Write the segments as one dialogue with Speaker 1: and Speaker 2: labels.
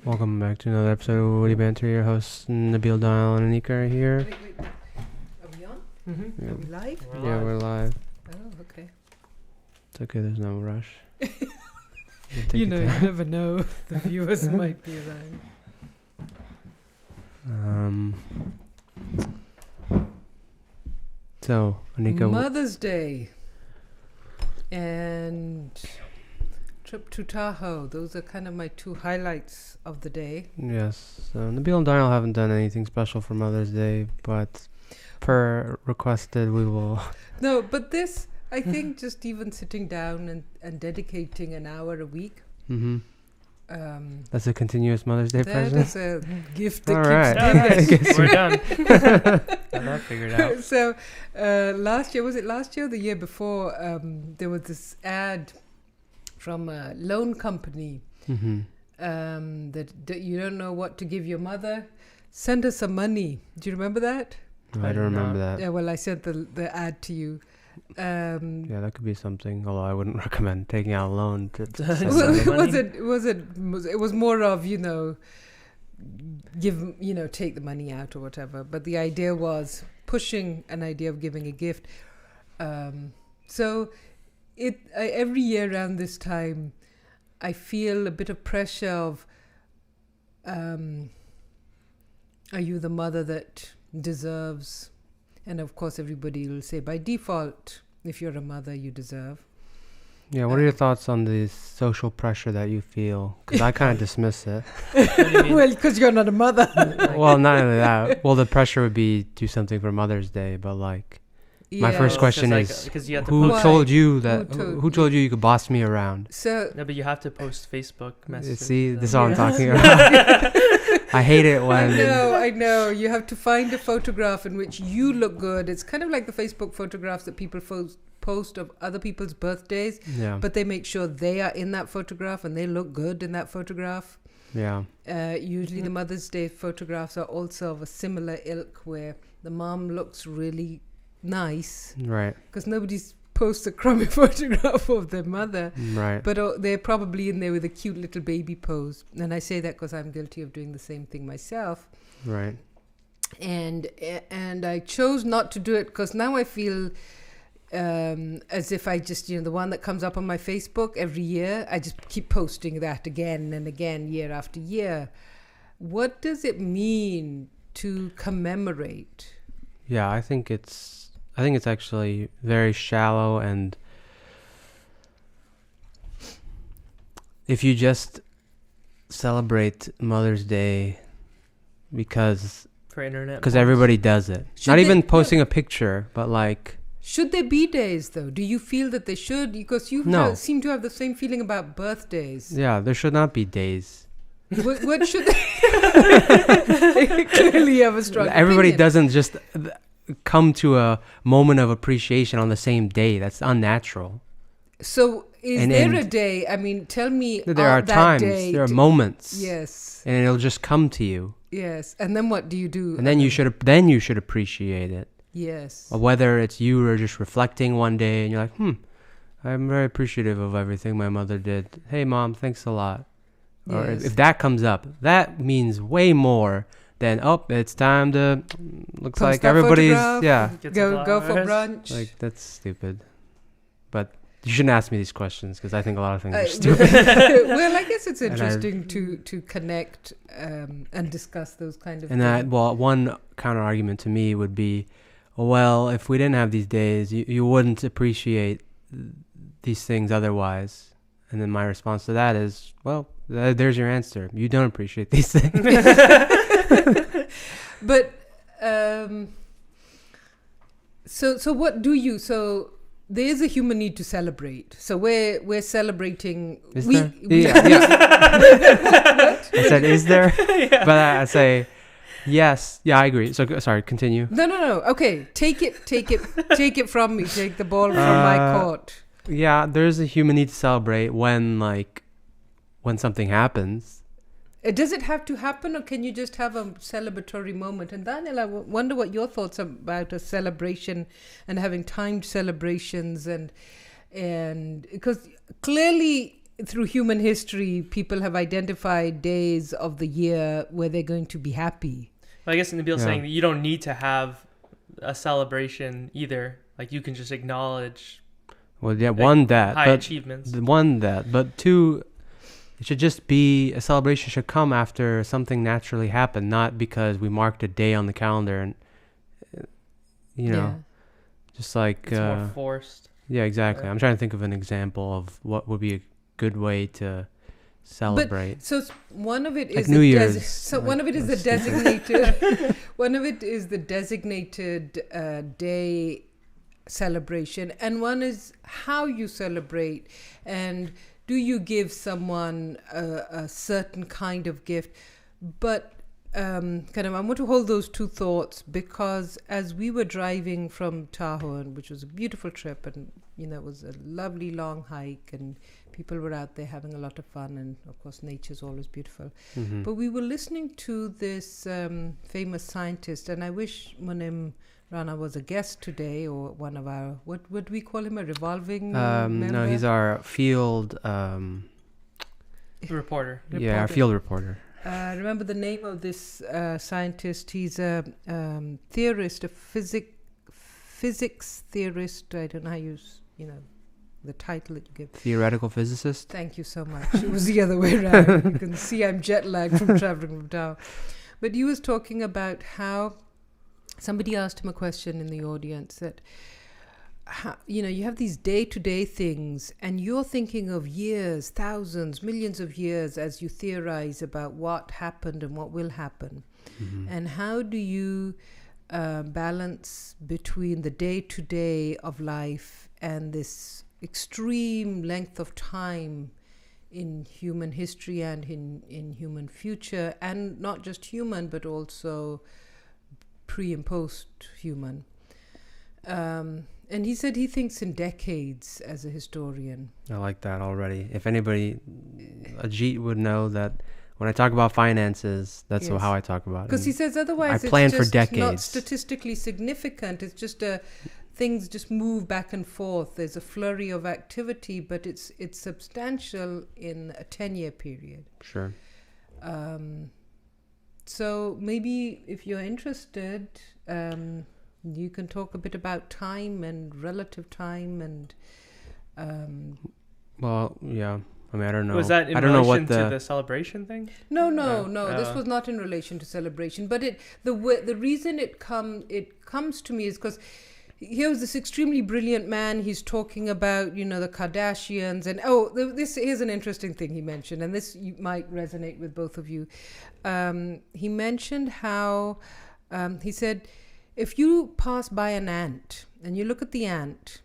Speaker 1: Welcome back to another episode of WittyBantr. Your hosts Nabil, Dial, and Anika are here.
Speaker 2: Wait. Are we on?
Speaker 1: Mm-hmm.
Speaker 2: Are we live?
Speaker 1: We're live.
Speaker 2: Oh, okay.
Speaker 1: It's okay, there's no rush.
Speaker 2: You never know. The viewers might be around.
Speaker 1: So, Anika...
Speaker 2: Mother's Day and trip to Tahoe. Those are kind of my two highlights of the day.
Speaker 1: Yes. So, Nabil and Dial haven't done anything special for Mother's Day, but per requested, we will...
Speaker 2: No, but this, I think just even sitting down and dedicating an hour a week.
Speaker 1: Mm-hmm. That's a continuous Mother's Day present?
Speaker 2: That is a gift that
Speaker 1: keeps
Speaker 2: giving.
Speaker 3: We're done. Got that figured out.
Speaker 2: So last year, was it last year or the year before, there was this ad from a loan company
Speaker 1: Mm-hmm.
Speaker 2: that you don't know what to give your mother. Send her some money. Do you remember that?
Speaker 1: I don't remember that.
Speaker 2: Yeah, well, I sent the ad to you.
Speaker 1: Yeah, that could be something, although I wouldn't recommend taking out a loan to send
Speaker 2: it was more of, take the money out or whatever. But the idea was pushing an idea of giving a gift. So every year around this time, I feel a bit of pressure of, are you the mother that deserves? And of course, everybody will say by default, if you're a mother, you deserve.
Speaker 1: Yeah, what are your thoughts on the social pressure that you feel? Because I kind of dismiss it.
Speaker 2: Well, because you're not a mother.
Speaker 1: Well, not only that. Well, the pressure would be do something for Mother's Day, but my first question is, who told you you could boss me around?
Speaker 2: So
Speaker 3: no, but you have to post Facebook messages.
Speaker 1: See, this is all I'm talking about. I hate it when...
Speaker 2: I know. You have to find a photograph in which you look good. It's kind of like the Facebook photographs that people post of other people's birthdays.
Speaker 1: Yeah.
Speaker 2: But they make sure they are in that photograph and they look good in that photograph.
Speaker 1: Yeah.
Speaker 2: Usually the Mother's Day photographs are also of a similar ilk where the mom looks really nice.
Speaker 1: Right.
Speaker 2: Because nobody's posts a crummy photograph of their mother.
Speaker 1: Right.
Speaker 2: But they're probably in there with a cute little baby pose. And I say that because I'm guilty of doing the same thing myself.
Speaker 1: Right.
Speaker 2: And I chose not to do it because now I feel as if I just, the one that comes up on my Facebook every year, I just keep posting that again and again, year after year. What does it mean to commemorate?
Speaker 1: Yeah, I think it's actually very shallow, and if you just celebrate Mother's Day because everybody does it, not even posting a picture, but
Speaker 2: should there be days though? Do you feel that they should? Because you seem to have the same feeling about birthdays.
Speaker 1: Yeah, there should not be days.
Speaker 2: What should they clearly have a strong
Speaker 1: Everybody
Speaker 2: opinion.
Speaker 1: doesn't just come to a moment of appreciation on the same day. That's unnatural.
Speaker 2: So is there a day? I mean, tell me.
Speaker 1: There are times. There are moments.
Speaker 2: Yes.
Speaker 1: And it'll just come to you.
Speaker 2: Yes. And then what do you do?
Speaker 1: And then you should appreciate it.
Speaker 2: Yes.
Speaker 1: Whether it's you or just reflecting one day and you're like, I'm very appreciative of everything my mother did. Hey, Mom, thanks a lot. Yes. Or if that comes up, that means way more than, it's time to, looks
Speaker 2: Post
Speaker 1: like everybody's,
Speaker 2: go for brunch.
Speaker 1: That's stupid. But you shouldn't ask me these questions because I think a lot of things are stupid.
Speaker 2: Well, I guess it's interesting to connect and discuss those kind of things.
Speaker 1: One counter argument to me would be, well, if we didn't have these days, you wouldn't appreciate these things otherwise. And then my response to that is, well, there's your answer. You don't appreciate these things.
Speaker 2: But so what do you? So there is a human need to celebrate. So we're celebrating.
Speaker 1: Is there? Yeah. I said, is there? Yeah. But I say, yes. Yeah, I agree. So sorry. Continue.
Speaker 2: No. Okay, take it from me. Take the ball from my court.
Speaker 1: Yeah, there's a human need to celebrate when something happens.
Speaker 2: Does it have to happen, or can you just have a celebratory moment? And Daniel, I wonder what your thoughts are about a celebration and having timed celebrations, and because clearly through human history, people have identified days of the year where they're going to be happy.
Speaker 3: Well, I guess Nabil's saying that you don't need to have a celebration either. Like you can just acknowledge.
Speaker 1: Well, yeah,
Speaker 3: high achievements.
Speaker 1: But two, it should just be a celebration should come after something naturally happened, not because we marked a day on the calendar and just like
Speaker 3: it's more forced.
Speaker 1: Yeah, exactly. I'm trying to think of an example of what would be a good way to celebrate.
Speaker 2: But, so one of it
Speaker 1: like
Speaker 2: is
Speaker 1: New Year's.
Speaker 2: One of it is the designated. One of it is the designated day celebration, and one is how you celebrate, and do you give someone a certain kind of gift. But I want to hold those two thoughts, because as we were driving from Tahoe, which was a beautiful trip, and it was a lovely long hike, and people were out there having a lot of fun, and of course nature's always beautiful. But we were listening to this famous scientist, and I wish Munim Rana was a guest today, or one of our, what would we call him, a revolving member?
Speaker 1: No, he's our field
Speaker 3: reporter.
Speaker 1: Yeah, our field reporter.
Speaker 2: Remember the name of this scientist? He's a theorist, a physics theorist. I don't know how you the title that you give.
Speaker 1: Theoretical physicist.
Speaker 2: Thank you so much. It was the other way around. You can see I'm jet lagged from traveling from town. But he was talking about how somebody asked him a question in the audience that, you have these day-to-day things, and you're thinking of years, thousands, millions of years as you theorize about what happened and what will happen. And how do you balance between the day-to-day of life and this extreme length of time in human history and in human future, and not just human, but also pre and post-human. And he said he thinks in decades as a historian.
Speaker 1: I like that already. If anybody, Ajit would know that when I talk about finances, that's how I talk about it.
Speaker 2: Because he says otherwise
Speaker 1: I plan
Speaker 2: it's just
Speaker 1: for decades.
Speaker 2: Not statistically significant. It's just things just move back and forth. There's a flurry of activity, but it's substantial in a 10-year period.
Speaker 1: Sure.
Speaker 2: So maybe if you're interested, you can talk a bit about time and relative time and.
Speaker 1: Well, yeah. I mean, I don't know.
Speaker 3: Was that in relation to the celebration thing?
Speaker 2: No. This was not in relation to celebration. But the reason it comes to me is because here was this extremely brilliant man. He's talking about the Kardashians, and here's an interesting thing he mentioned, and this might resonate with both of you. He mentioned how he said, if you pass by an ant and you look at the ant,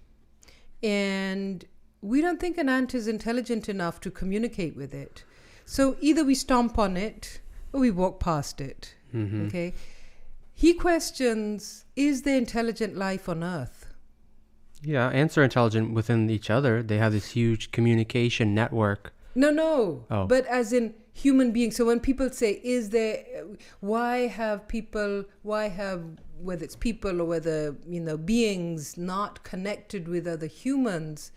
Speaker 2: and we don't think an ant is intelligent enough to communicate with it, so either we stomp on it or we walk past it. Okay. He questions, is there intelligent life on Earth?
Speaker 1: Yeah, ants are intelligent within each other. They have this huge communication network.
Speaker 2: No. Oh. But as in human beings. So when people say, why have, whether it's people or whether, beings not connected with other humans,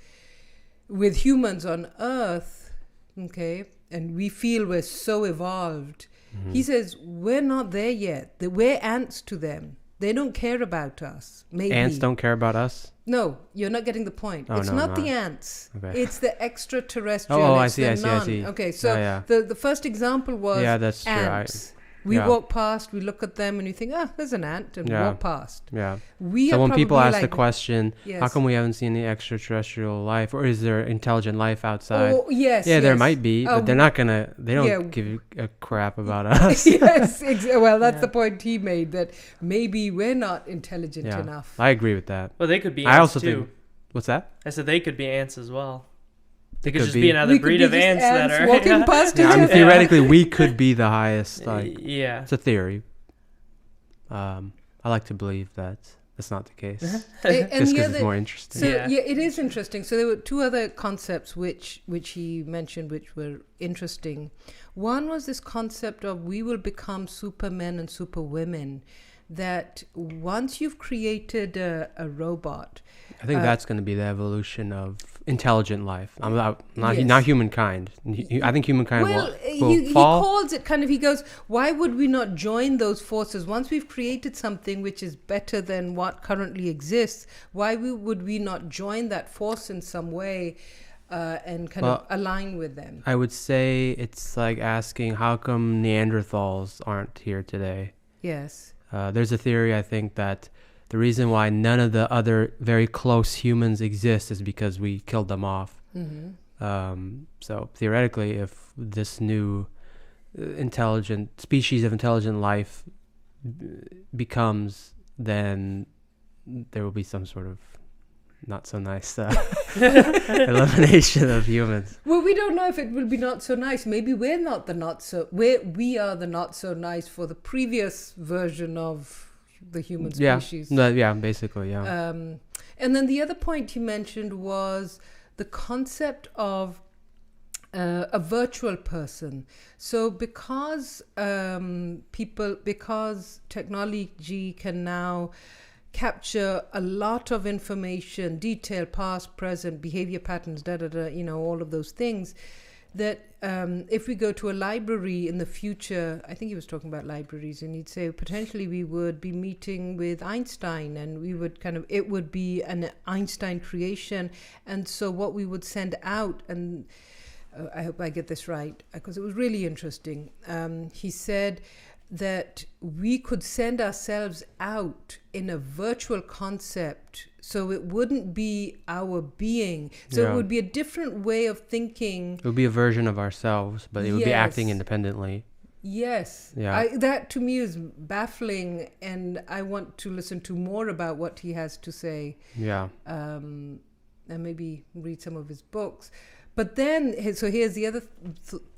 Speaker 2: with humans on Earth, okay, and we feel we're so evolved. He says, we're not there yet. We're ants to them. They don't care about us. Maybe.
Speaker 1: Ants don't care about us?
Speaker 2: No, you're not getting the point. It's not the ants. Okay. It's the extraterrestrial.
Speaker 1: I see.
Speaker 2: Okay, so the first example was
Speaker 1: that's
Speaker 2: ants. We walk past, we look at them, and you think, there's an ant, and walk past.
Speaker 1: Yeah. So when people ask the question, how come we haven't seen any extraterrestrial life, or is there intelligent life outside?
Speaker 2: Oh, yes.
Speaker 1: Yeah, there might be, but they're not gonna. They don't give a crap about us.
Speaker 2: Yes. Well, that's the point he made, that maybe we're not intelligent enough.
Speaker 1: I agree with that.
Speaker 3: Well, they could be ants
Speaker 1: I also
Speaker 3: too.
Speaker 1: think. What's that?
Speaker 3: I said they could be ants as well. They could just be another breed of ants that are
Speaker 2: walking past each other.
Speaker 1: Theoretically, we could be the highest.
Speaker 3: It's
Speaker 1: a theory. I like to believe that that's not the case. Just because it's more interesting.
Speaker 2: So it is interesting. So there were two other concepts which he mentioned, which were interesting. One was this concept of we will become supermen and superwomen. That once you've created a robot,
Speaker 1: I think that's going to be the evolution of intelligent life. Not
Speaker 2: Yes.
Speaker 1: humankind. I think humankind
Speaker 2: Well,
Speaker 1: will
Speaker 2: he
Speaker 1: fall.
Speaker 2: calls it kind of, he goes, why would we not join those forces? Once we've created something which is better than what currently exists, why would we not join that force in some way and kind of align with them?
Speaker 1: I would say it's like asking, how come Neanderthals aren't here today?
Speaker 2: Yes.
Speaker 1: There's a theory, I think, that the reason why none of the other very close humans exist is because we killed them off.
Speaker 2: Mm-hmm.
Speaker 1: So theoretically, if this new intelligent species of intelligent life becomes, then there will be some sort of not so nice elimination of humans.
Speaker 2: Well, we don't know if it will be not so nice. Maybe we are the not so nice for the previous version of the human species.
Speaker 1: Basically.
Speaker 2: And then the other point you mentioned was the concept of a virtual person. So because technology can now capture a lot of information, detail, past, present, behavior patterns, all of those things, that if we go to a library in the future, I think he was talking about libraries, and he'd say potentially we would be meeting with Einstein, and we would it would be an Einstein creation. And so what we would send out, and I hope I get this right, because it was really interesting. He said that we could send ourselves out in a virtual concept, so it wouldn't be our being. So it would be a different way of thinking.
Speaker 1: It would be a version of ourselves, but it would be acting independently.
Speaker 2: Yes.
Speaker 1: Yeah.
Speaker 2: That to me is baffling, and I want to listen to more about what he has to say.
Speaker 1: Yeah.
Speaker 2: And maybe read some of his books. But then, so here's the other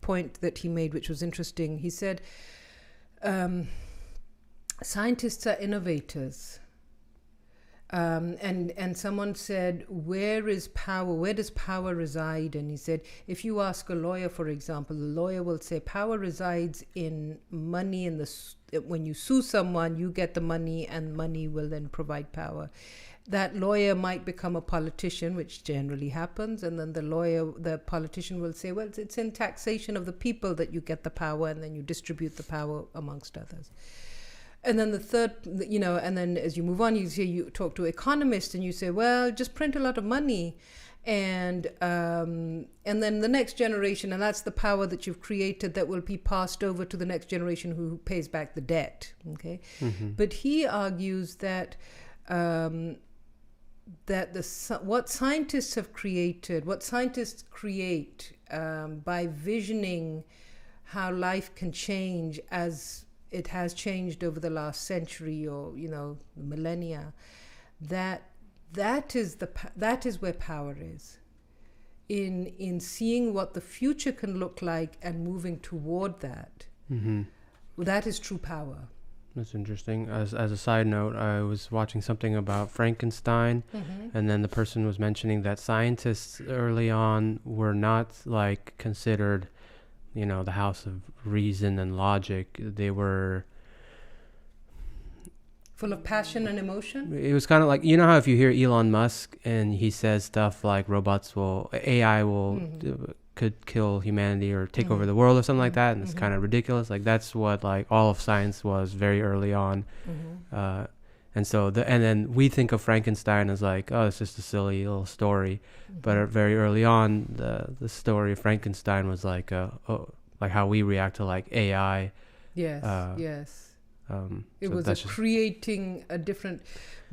Speaker 2: point that he made, which was interesting. He said, scientists are innovators. And someone said, where is power? Where does power reside? And he said, if you ask a lawyer, for example, the lawyer will say power resides in money. When you sue someone, you get the money, and money will then provide power. That lawyer might become a politician, which generally happens, and then the politician will say, well, it's in taxation of the people that you get the power, and then you distribute the power amongst others. And then the third, and then as you move on, you talk to economists, and you say, well, just print a lot of money, and then the next generation, and that's the power that you've created that will be passed over to the next generation who pays back the debt. Okay, but he argues that what scientists create by visioning how life can change as it has changed over the last century or millennia, that is where power is, in seeing what the future can look like and moving toward that. That is true power.
Speaker 1: That's interesting. As a side note, I was watching something about Frankenstein, and then the person was mentioning that scientists early on were not considered, the house of reason and logic. They were
Speaker 2: full of passion and emotion.
Speaker 1: It was kind of like, how if you hear Elon Musk and he says stuff like AI could kill humanity or take over the world or something like that, and it's kind of ridiculous. That's what all of science was very early on. And so and then we think of Frankenstein as it's just a silly little story, but very early on the story of Frankenstein was like how we react to AI.
Speaker 2: Yes. It was creating a different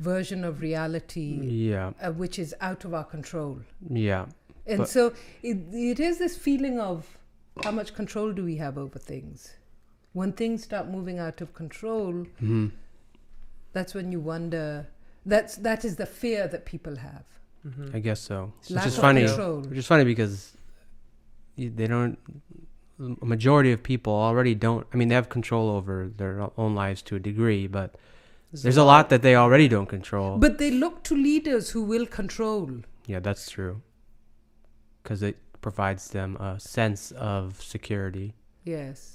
Speaker 2: version of reality, which is out of our control.
Speaker 1: Yeah.
Speaker 2: And so it is this feeling of how much control do we have over things? When things start moving out of control, that's when you wonder. That is the fear that people have.
Speaker 1: I guess so.
Speaker 2: Lack
Speaker 1: Which is
Speaker 2: of
Speaker 1: funny.
Speaker 2: control.
Speaker 1: Which is funny because they don't. A majority of people already don't. I mean, they have control over their own lives to a degree, but there's a lot that they already don't control.
Speaker 2: But they look to leaders who will control.
Speaker 1: Yeah, that's true. Because it provides them a sense of security.
Speaker 2: Yes.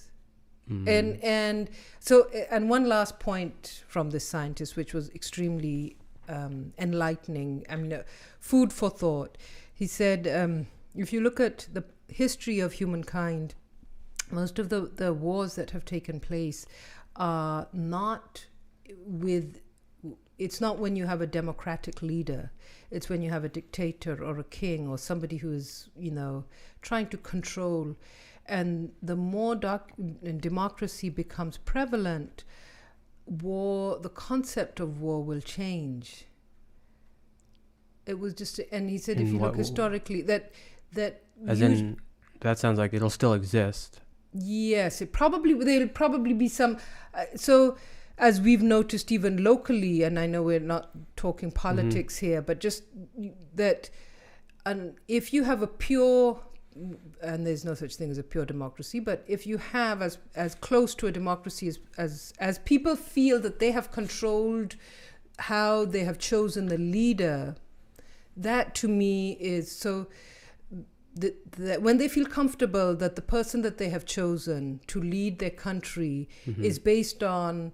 Speaker 2: And so one last point from this scientist, which was extremely enlightening. I mean, food for thought. He said, if you look at the history of humankind, most of the wars that have taken place are not with, it's not when you have a democratic leader. It's when you have a dictator or a king or somebody who is, trying to control. And the more democracy becomes prevalent, the concept of war will change. It was just, and he said, if you look historically, that
Speaker 1: that sounds like it'll still exist.
Speaker 2: Yes, there'll probably be some. So, as we've noticed, even locally, and I know we're not talking politics here, but just that, and if you have a pure, and there's no such thing as a pure democracy, but if you have as close to a democracy as people feel that they have controlled how they have chosen the leader, that to me is so. That when they feel comfortable that the person that they have chosen to lead their country is based on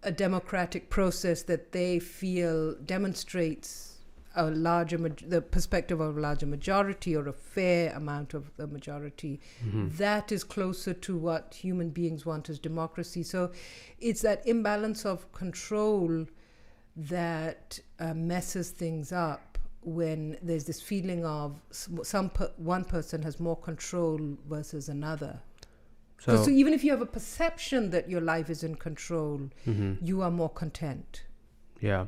Speaker 2: a democratic process that they feel demonstrates the perspective of a larger majority or a fair amount of the majority, that is closer to what human beings want as democracy. So it's that imbalance of control that messes things up, when there's this feeling of one person has more control versus another. So even if you have a perception that your life is in control, you are more content.
Speaker 1: Yeah.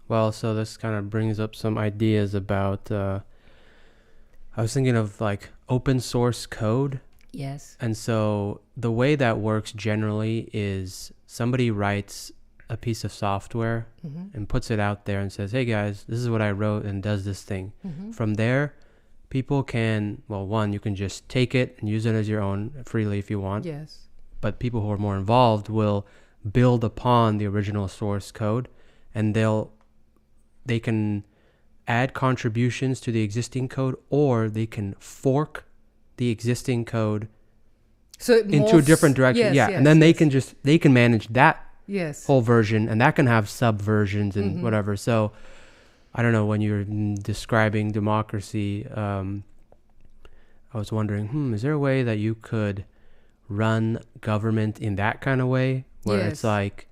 Speaker 1: Well, so this kind of brings up some ideas about, I was thinking of like open source code.
Speaker 2: Yes.
Speaker 1: And so the way that works generally is somebody writes a piece of software and puts it out there and says, hey guys, this is what I wrote and does this thing. From there, people can, you can just take it and use it as your own freely if you want.
Speaker 2: Yes.
Speaker 1: But people who are more involved will build upon the original source code, and they can add contributions to the existing code, or they can fork the existing code into a different direction.
Speaker 2: Yes,
Speaker 1: and then they can manage that whole version, and that can have subversions and whatever. So I don't know, when you're describing democracy, I was wondering, is there a way that you could run government in that kind of way, where it's like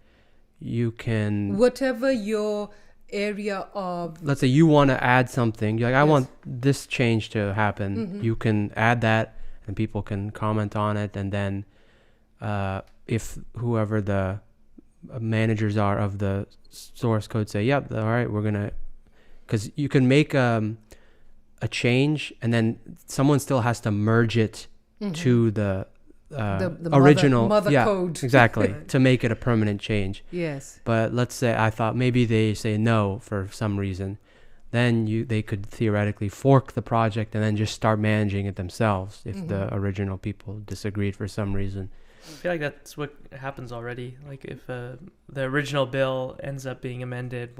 Speaker 1: you can,
Speaker 2: whatever your area of,
Speaker 1: let's say you want to add something, you're like, I want this change to happen, you can add that and people can comment on it, and then if whoever the managers are of the source code say, yep, all right, we're gonna, because you can make a change and then someone still has to merge it to the original
Speaker 2: Mothercode.
Speaker 1: Exactly, to make it a permanent change.
Speaker 2: Yes.
Speaker 1: But let's say, I thought maybe they say no for some reason, then they could theoretically fork the project and then just start managing it themselves if the original people disagreed for some reason.
Speaker 3: I feel like that's what happens already. Like if the original bill ends up being amended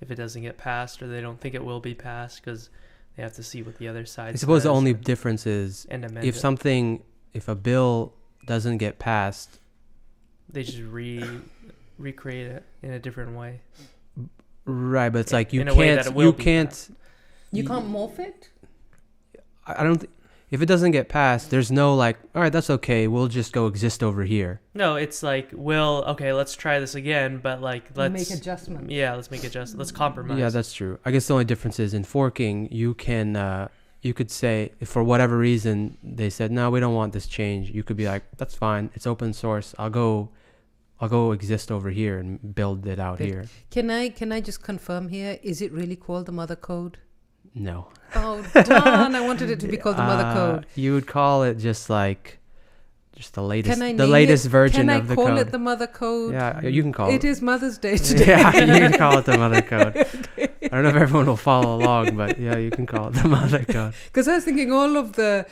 Speaker 3: if it doesn't get passed, or they don't think it will be passed because they have to see what the other side says.
Speaker 1: I suppose the only difference is if a bill doesn't get passed,
Speaker 3: they just recreate it in a different way.
Speaker 1: Right, but it's like you can't
Speaker 2: morph it?
Speaker 1: I don't if it doesn't get passed, there's no like, all right, that's okay, we'll just go exist over here.
Speaker 3: No, it's like, let's try this again, but like, let's
Speaker 2: make adjustments.
Speaker 3: Yeah, let's make adjustments. Let's compromise.
Speaker 1: Yeah, that's true. I guess the only difference is in forking, you could say, if for whatever reason they said, no, we don't want this change, you could be like, that's fine, it's open source, I'll go exist over here and build it out here.
Speaker 2: Can I just confirm here, is it really called the Mothercode?
Speaker 1: No.
Speaker 2: Oh, darn, I wanted it to be called the Mothercode.
Speaker 1: You would call it just the latest version of the code.
Speaker 2: Can I call it the Mothercode?
Speaker 1: Yeah, you can call it.
Speaker 2: It is Mother's Day today.
Speaker 1: Yeah, you can call it the Mothercode. Okay. I don't know if everyone will follow along, but yeah, you can call it the Mothercode.
Speaker 2: Because I was thinking all of the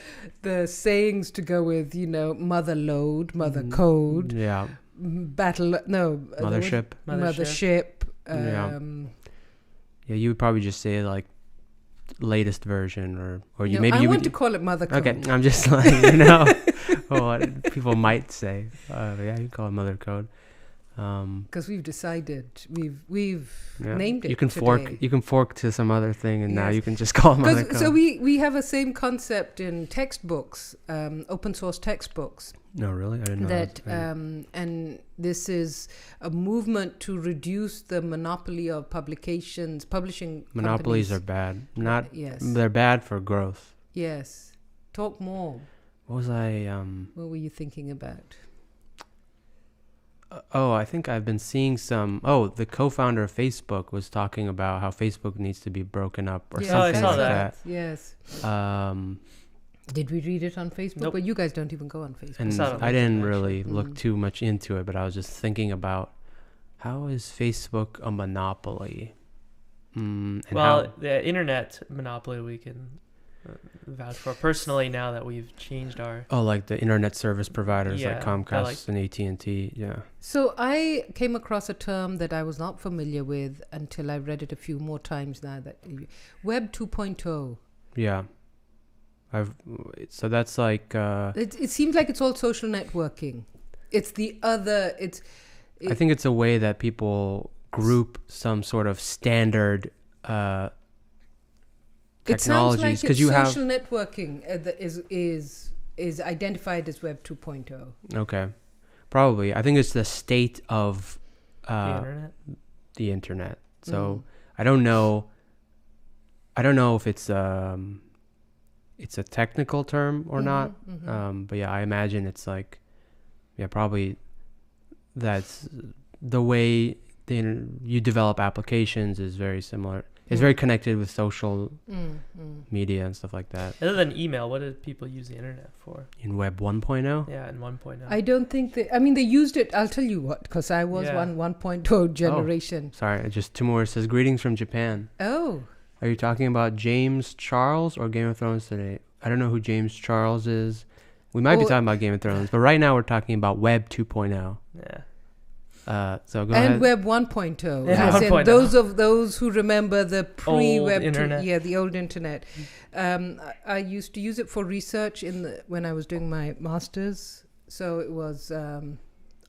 Speaker 2: sayings to go with, Motherload, Mothercode.
Speaker 1: Yeah.
Speaker 2: Mothership.
Speaker 1: Yeah, you would probably just say like latest version, or you maybe
Speaker 2: I
Speaker 1: you
Speaker 2: want to call it Mothercode.
Speaker 1: Okay, I'm just like what people might say. Yeah, you call it Mothercode.
Speaker 2: Because we've decided, we've named it.
Speaker 1: You can
Speaker 2: today.
Speaker 1: fork to some other thing, and now
Speaker 2: Yes.
Speaker 1: you can just call Mothercode.
Speaker 2: So we have a same concept in textbooks, open source textbooks.
Speaker 1: No, really, I didn't know
Speaker 2: That
Speaker 1: Yeah.
Speaker 2: and this is a movement to reduce the monopoly of publishing.
Speaker 1: Monopolies
Speaker 2: companies.
Speaker 1: are bad. Not
Speaker 2: Yes.
Speaker 1: they're bad for growth.
Speaker 2: Yes. Talk more.
Speaker 1: What was I?
Speaker 2: What were you thinking about?
Speaker 1: I think I've been seeing some. Oh, the co-founder of Facebook was talking about how Facebook needs to be broken up or
Speaker 2: Yeah,
Speaker 1: something
Speaker 3: I saw
Speaker 1: like
Speaker 3: that.
Speaker 2: Yes.
Speaker 1: that.
Speaker 2: Did we read it on Facebook?
Speaker 3: Nope.
Speaker 2: But you guys don't even go on Facebook.
Speaker 1: And
Speaker 3: saw it on
Speaker 1: I didn't
Speaker 3: LinkedIn,
Speaker 1: really
Speaker 2: actually.
Speaker 1: look too much into it, but I was just thinking about how is Facebook a monopoly? And
Speaker 3: Well, the internet monopoly we can vouch for personally now that we've changed our.
Speaker 1: like the internet service providers like
Speaker 3: Yeah,
Speaker 1: Comcast
Speaker 3: like-
Speaker 1: and AT&T. Yeah.
Speaker 2: So I came across a term that I was not familiar with until I read it a few more times now. That Web 2.0.
Speaker 1: Yeah. So that's like
Speaker 2: It seems like it's all social networking. It's the other.
Speaker 1: I think it's a way that people group some sort of standard
Speaker 2: It sounds like
Speaker 1: technologies
Speaker 2: it's
Speaker 1: you have
Speaker 2: social networking that is identified as Web 2.0.
Speaker 1: okay, probably. I think it's the state of
Speaker 3: The internet.
Speaker 1: the internet. So I don't know if it's a technical term or not. But yeah, I imagine it's like, probably that's the way you develop applications is very similar. It's very connected with social media and stuff like that.
Speaker 3: Other than email, what did people use the internet for?
Speaker 1: In Web 1.0?
Speaker 3: Yeah, in 1.0.
Speaker 2: I don't think they used it. I'll tell you what, because I was 1.0 generation.
Speaker 1: Sorry, just two more. It says, greetings from Japan.
Speaker 2: Oh.
Speaker 1: Are you talking about James Charles or Game of Thrones today? I don't know who James Charles is. We might be talking about Game of Thrones, but right now we're talking about Web 2.0.
Speaker 3: Yeah.
Speaker 1: So go ahead.
Speaker 2: And Web 1.0.
Speaker 3: Yeah,
Speaker 2: As in
Speaker 3: 1.0.
Speaker 2: those who remember the pre-Web
Speaker 3: Old internet.
Speaker 2: the old internet. I used to use it for research when I was doing my master's. So it was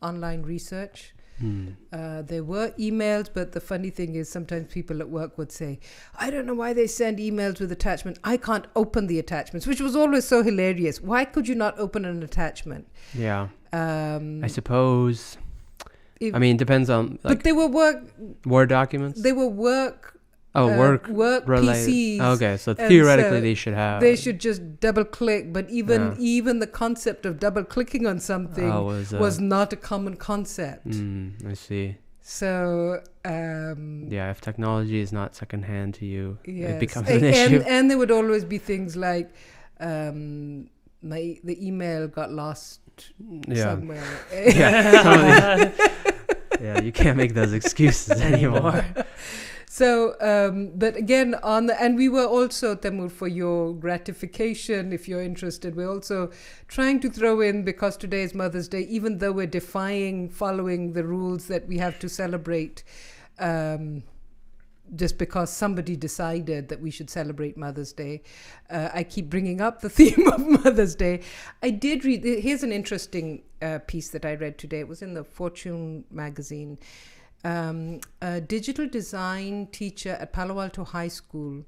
Speaker 2: online research. There were emails, but the funny thing is sometimes people at work would say, I don't know why they send emails with attachment. I can't open the attachments, which was always so hilarious. Why could you not open an attachment?
Speaker 1: Yeah. I suppose. It depends on.
Speaker 2: But they were
Speaker 1: Word documents?
Speaker 2: They were work
Speaker 1: work related.
Speaker 2: PCs.
Speaker 1: Okay, so
Speaker 2: And
Speaker 1: theoretically
Speaker 2: so
Speaker 1: they should have.
Speaker 2: They should just double click, but even the concept of double clicking on something was not a common concept.
Speaker 1: I see.
Speaker 2: So
Speaker 1: if technology is not secondhand to you,
Speaker 2: yes.
Speaker 1: it becomes an issue.
Speaker 2: And there would always be things like the email got lost somewhere.
Speaker 1: Yeah, you can't make those excuses anymore.
Speaker 2: So, but again, and we were also, Temur, for your gratification, if you're interested, we're also trying to throw in, because today is Mother's Day, even though we're following the rules that we have to celebrate, just because somebody decided that we should celebrate Mother's Day. I keep bringing up the theme of Mother's Day. I did read, here's an interesting piece that I read today. It was in the Fortune magazine. A digital design teacher at Palo Alto High School,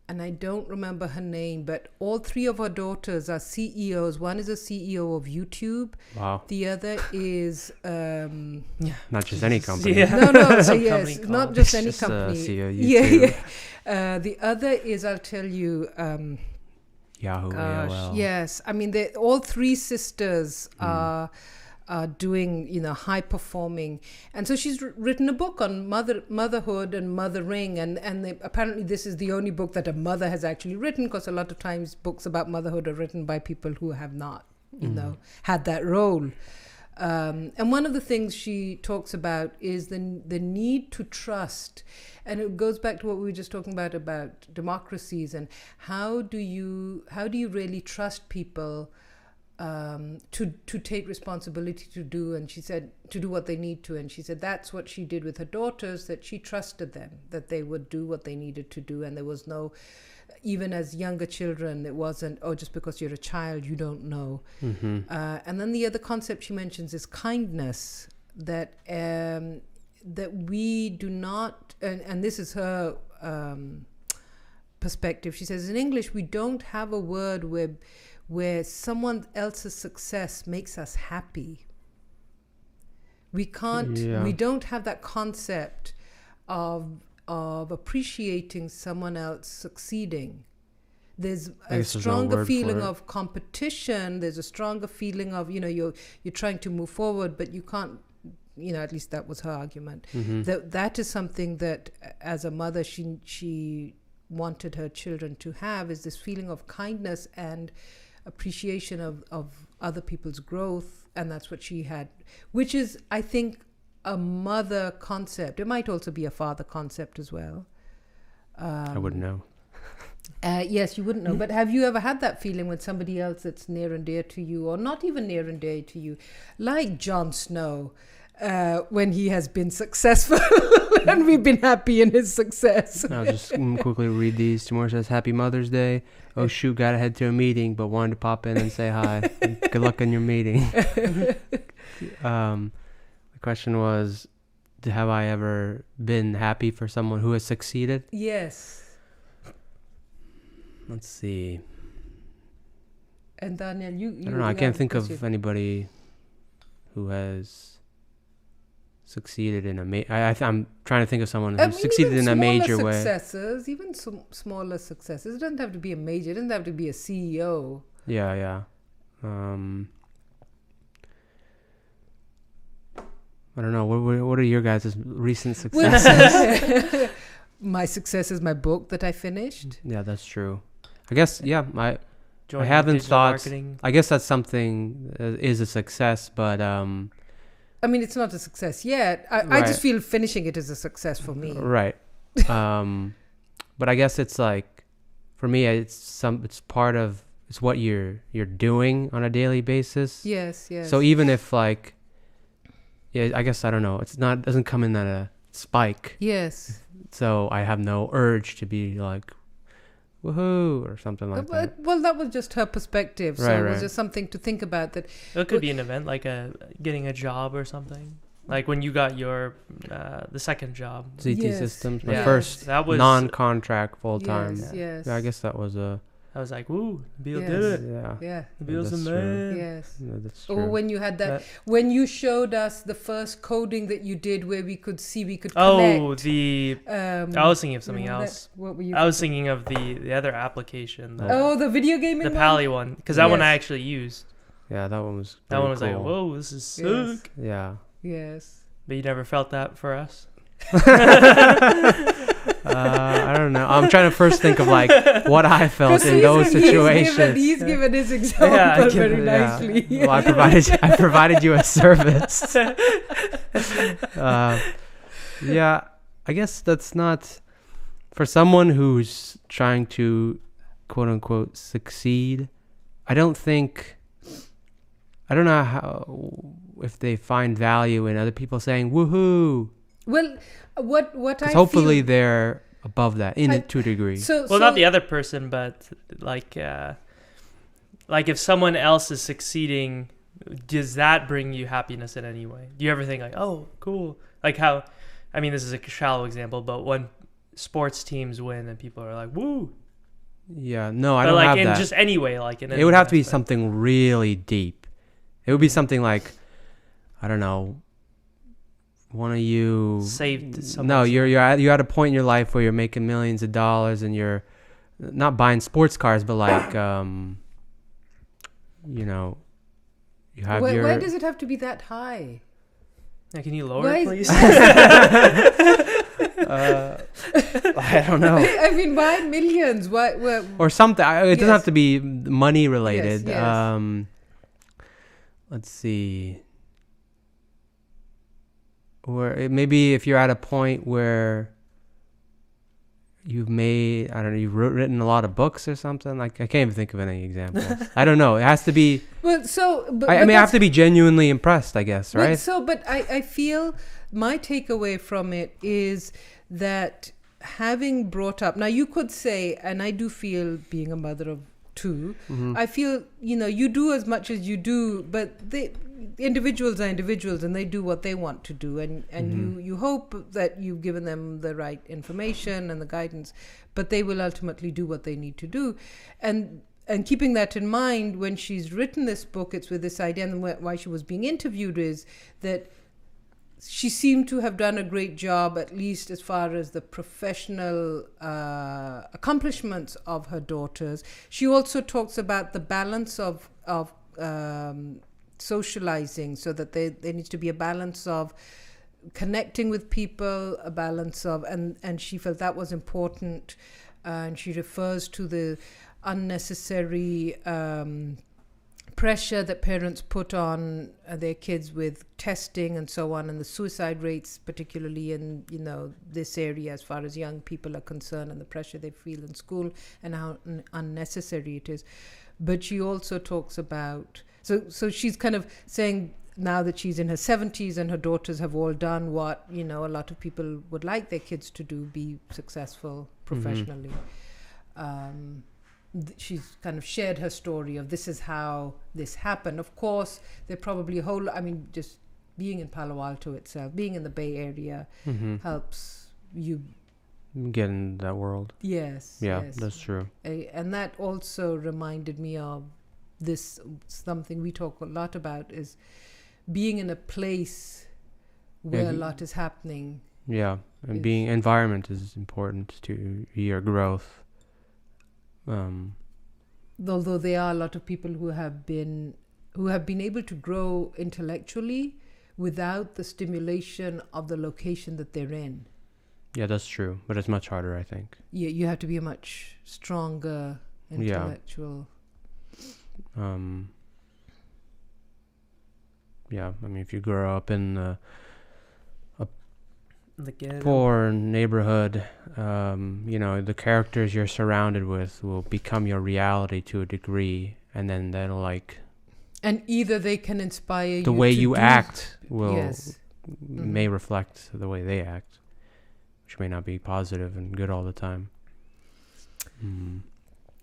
Speaker 2: and I don't remember her name, but all three of her daughters are CEOs. One is a CEO of YouTube.
Speaker 1: Wow.
Speaker 2: The other is
Speaker 1: not just any company.
Speaker 2: No, yes, not just any
Speaker 1: just
Speaker 2: company.
Speaker 1: CEO YouTube.
Speaker 2: Yeah. The other is, I'll tell you,
Speaker 1: Yahoo. AOL.
Speaker 2: yes. I mean, all three sisters are doing, high performing. And so she's written a book on motherhood and mothering. And apparently this is the only book that a mother has actually written, because a lot of times books about motherhood are written by people who have not, had that role. And one of the things she talks about is the need to trust. And it goes back to what we were just talking about democracies, and how do you really trust people to take responsibility to do, and she said, to do what they need to. And she said that's what she did with her daughters, that she trusted them, that they would do what they needed to do. And there was no, even as younger children, it wasn't, just because you're a child, you don't know. And then the other concept she mentions is kindness. that we do not, and this is her perspective. She says, in English, we don't have a word where someone else's success makes us happy. We can't.
Speaker 1: Yeah.
Speaker 2: We don't have that concept of appreciating someone else succeeding. There's a stronger feeling of competition. There's a stronger feeling of, you're trying to move forward, but you can't, at least that was her argument.
Speaker 1: Mm-hmm.
Speaker 2: That is something that as a mother, she wanted her children to have, is this feeling of kindness and appreciation of other people's growth. And that's what she had, which is, I think, a mother concept. It might also be a father concept as well.
Speaker 1: I wouldn't know.
Speaker 2: Yes, you wouldn't know. But have you ever had that feeling with somebody else that's near and dear to you, or not even near and dear to you, like Jon Snow, when he has been successful and we've been happy in his success?
Speaker 1: I'll just quickly read these. Timur says, Happy Mother's Day. Oh, shoot, got to head to a meeting, but wanted to pop in and say hi. Good luck in your meeting. The question was, have I ever been happy for someone who has succeeded?
Speaker 2: Yes.
Speaker 1: Let's see.
Speaker 2: And Daniel, you
Speaker 1: I don't know. I can't think of anybody who has succeeded in a I'm trying to think of someone who succeeded in a major way.
Speaker 2: Even some smaller successes. It doesn't have to be a major. It doesn't have to be a CEO.
Speaker 1: Yeah. I don't know. What are your guys' recent successes?
Speaker 2: My success is my book that I finished.
Speaker 1: Yeah, that's true. I guess, I
Speaker 3: Joining
Speaker 1: haven't thought.
Speaker 3: marketing.
Speaker 1: I guess that's something is a success, but
Speaker 2: I mean, it's not a success yet. I just feel finishing it is a success for me.
Speaker 1: Right. But I guess it's like, for me, it's part of, it's what you're doing on a daily basis.
Speaker 2: Yes.
Speaker 1: So even if I guess, I don't know, doesn't come in at a spike.
Speaker 2: Yes.
Speaker 1: So I have no urge to be like, woohoo, or something like that.
Speaker 2: Well, that was just her perspective. So it was just something to think about. That
Speaker 3: it could be an event, like getting a job or something. Like when you got your the second job.
Speaker 1: ZT Systems, my first that was non-contract full-time.
Speaker 2: Yes.
Speaker 1: Yeah, I guess that was a...
Speaker 3: I was like, "Woo, Bill did it!
Speaker 1: Yeah,
Speaker 3: the Bill's a man."
Speaker 2: Yes,
Speaker 1: that's true.
Speaker 2: Or when you had when you showed us the first coding that you did, where we could connect.
Speaker 3: Oh, I was thinking of something else.
Speaker 2: What were you?
Speaker 3: I was thinking of the other application.
Speaker 2: The video game.
Speaker 3: The Pally one, because that one I actually used.
Speaker 1: Yeah, that one was.
Speaker 3: That one was
Speaker 1: cool.
Speaker 3: like, whoa, this is sick.
Speaker 1: Yeah.
Speaker 2: Yes.
Speaker 3: But you never felt that for us.
Speaker 1: I don't know. I'm trying to first think of like what I felt in those situations.
Speaker 2: He's given his example very nicely.
Speaker 1: Well, I provided you a service. I guess that's not for someone who's trying to quote unquote succeed. I don't know how if they find value in other people saying woohoo.
Speaker 2: Well, what I
Speaker 1: hopefully they're above that to a degree.
Speaker 3: So not the other person, but like if someone else is succeeding, does that bring you happiness in any way? Do you ever think like, oh, cool? Like how, I mean, this is a shallow example, but when sports teams win and people are like, woo.
Speaker 1: Yeah, no, I don't have that. But like
Speaker 3: just anyway, like
Speaker 1: it would have to be something really deep. It would be something like, I don't know, one of you
Speaker 3: saved someone.
Speaker 1: No, you're at a point in your life where you're making millions of dollars and you're not buying sports cars, but like you have
Speaker 2: why does it have to be that high?
Speaker 3: Yeah, can you lower it, please?
Speaker 1: I don't know.
Speaker 2: I mean, why millions? Why?
Speaker 1: Or something. It doesn't have to be money related.
Speaker 2: Yes.
Speaker 1: Let's see. Or maybe if you're at a point where you've made, I don't know, you've written a lot of books or something. Like I can't even think of any examples. I don't know. It has to be.
Speaker 2: Well,
Speaker 1: I have to be genuinely impressed, I guess, right?
Speaker 2: But I feel my takeaway from it is that having brought up, now you could say, and I do feel being a mother of too.
Speaker 1: Mm-hmm.
Speaker 2: I feel, you do as much as you do, but individuals are individuals and they do what they want to do. And you hope that you've given them the right information and the guidance, but they will ultimately do what they need to do. And keeping that in mind, when she's written this book, it's with this idea, and why she was being interviewed is that she seemed to have done a great job, at least as far as the professional accomplishments of her daughters. She also talks about the balance of socializing, so that there needs to be a balance of connecting with people, a balance of, and she felt that was important. And she refers to the unnecessary pressure that parents put on their kids with testing and so on, and the suicide rates, particularly in this area as far as young people are concerned, and the pressure they feel in school and how unnecessary it is. But she also talks about, so she's kind of saying now that she's in her 70s and her daughters have all done what a lot of people would like their kids to do, be successful professionally. She's kind of shared her story of this is how this happened. Of course, there probably just being in Palo Alto itself, being in the Bay Area helps you
Speaker 1: get in that world.
Speaker 2: Yes.
Speaker 1: Yeah,
Speaker 2: yes.
Speaker 1: that's true.
Speaker 2: And that also reminded me of this, something we talk a lot about, is being in a place where a lot is happening.
Speaker 1: Yeah, and being environment is important to your growth.
Speaker 2: Although there are a lot of people who have been able to grow intellectually without the stimulation of the location that they're in.
Speaker 1: Yeah, that's true, but it's much harder, I think.
Speaker 2: You have to be a much stronger intellectual.
Speaker 1: Yeah, I mean, if you grow up in a
Speaker 3: the
Speaker 1: poor neighborhood, the characters you're surrounded with will become your reality to a degree, and then that'll
Speaker 2: and either they can inspire you,
Speaker 1: the way you act may reflect the way they act, which may not be positive and good all the time.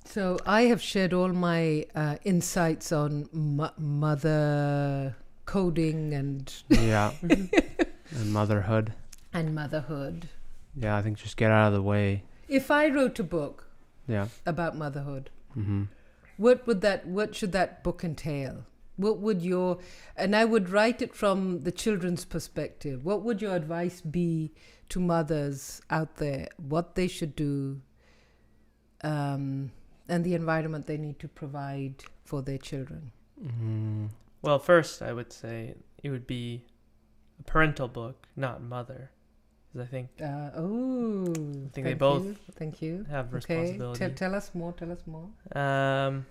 Speaker 2: So I have shared all my insights on mother coding and
Speaker 1: and motherhood.
Speaker 2: And motherhood.
Speaker 1: Yeah, I think just get out of the way.
Speaker 2: If I wrote a book about motherhood, what should that book entail? What would and I would write it from the children's perspective. What would your advice be to mothers out there? What they should do, and the environment they need to provide for their children?
Speaker 3: Well, first I would say it would be a parental book, not mother. I think. They both.
Speaker 2: Thank you.
Speaker 3: Have responsibility.
Speaker 2: Tell us more.
Speaker 1: I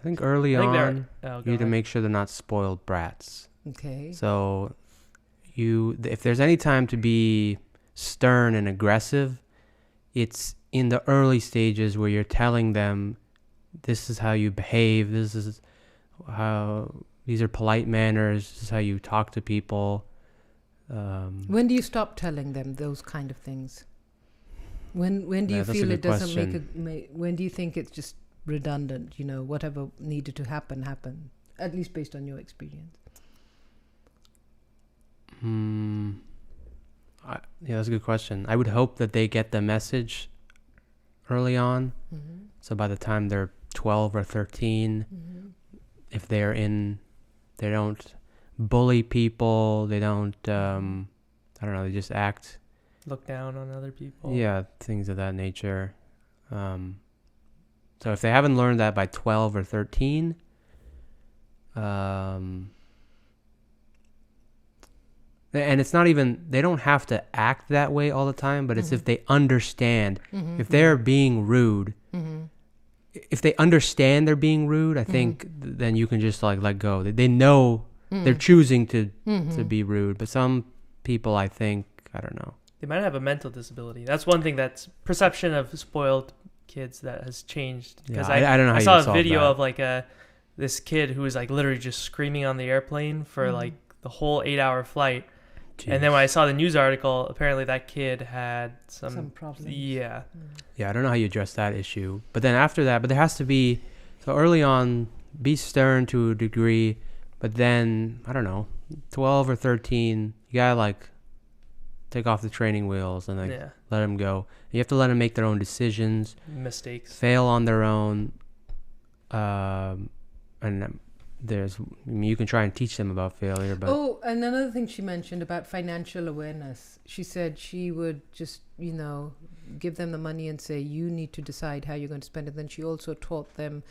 Speaker 1: think early on, you need to make sure they're not spoiled brats.
Speaker 2: Okay.
Speaker 1: So, if there's any time to be stern and aggressive, it's in the early stages where you're telling them, this is how you behave. This is how. These are polite manners. This is how you talk to people.
Speaker 2: When do you stop telling them those kind of things? When do you feel it doesn't when do you think it's just redundant? Whatever needed to happen, at least based on your experience.
Speaker 1: That's a good question. I would hope that they get the message early on. So by the time they're 12 or 13, if they don't bully people, they don't they just
Speaker 3: look down on other people,
Speaker 1: things of that nature. So if they haven't learned that by 12 or 13, and it's not even, they don't have to act that way all the time, but it's if they understand, if they're being rude, if they understand they're being rude, I think then you can just let go. They know they're choosing to be rude, but some people, I think, I don't know.
Speaker 3: They might have a mental disability. That's one thing that's perception of spoiled kids that has changed. Because
Speaker 1: I don't know how
Speaker 3: I
Speaker 1: you
Speaker 3: saw a
Speaker 1: solve
Speaker 3: video
Speaker 1: that.
Speaker 3: of this kid who was literally just screaming on the airplane for the whole 8-hour flight. Jeez. And then when I saw the news article, apparently that kid had some
Speaker 2: problems.
Speaker 3: Yeah.
Speaker 1: Yeah, I don't know how you address that issue. But then after that, there has to be So early on, be stern to a degree, but then, I don't know, 12 or 13, you gotta like take off the training wheels and like let them go. You have to let them make their own decisions.
Speaker 3: Mistakes.
Speaker 1: Fail on their own. And you can try and teach them about failure, but...
Speaker 2: Oh, and another thing she mentioned about financial awareness. She said she would just, give them the money and say, you need to decide how you're going to spend it. Then she also taught them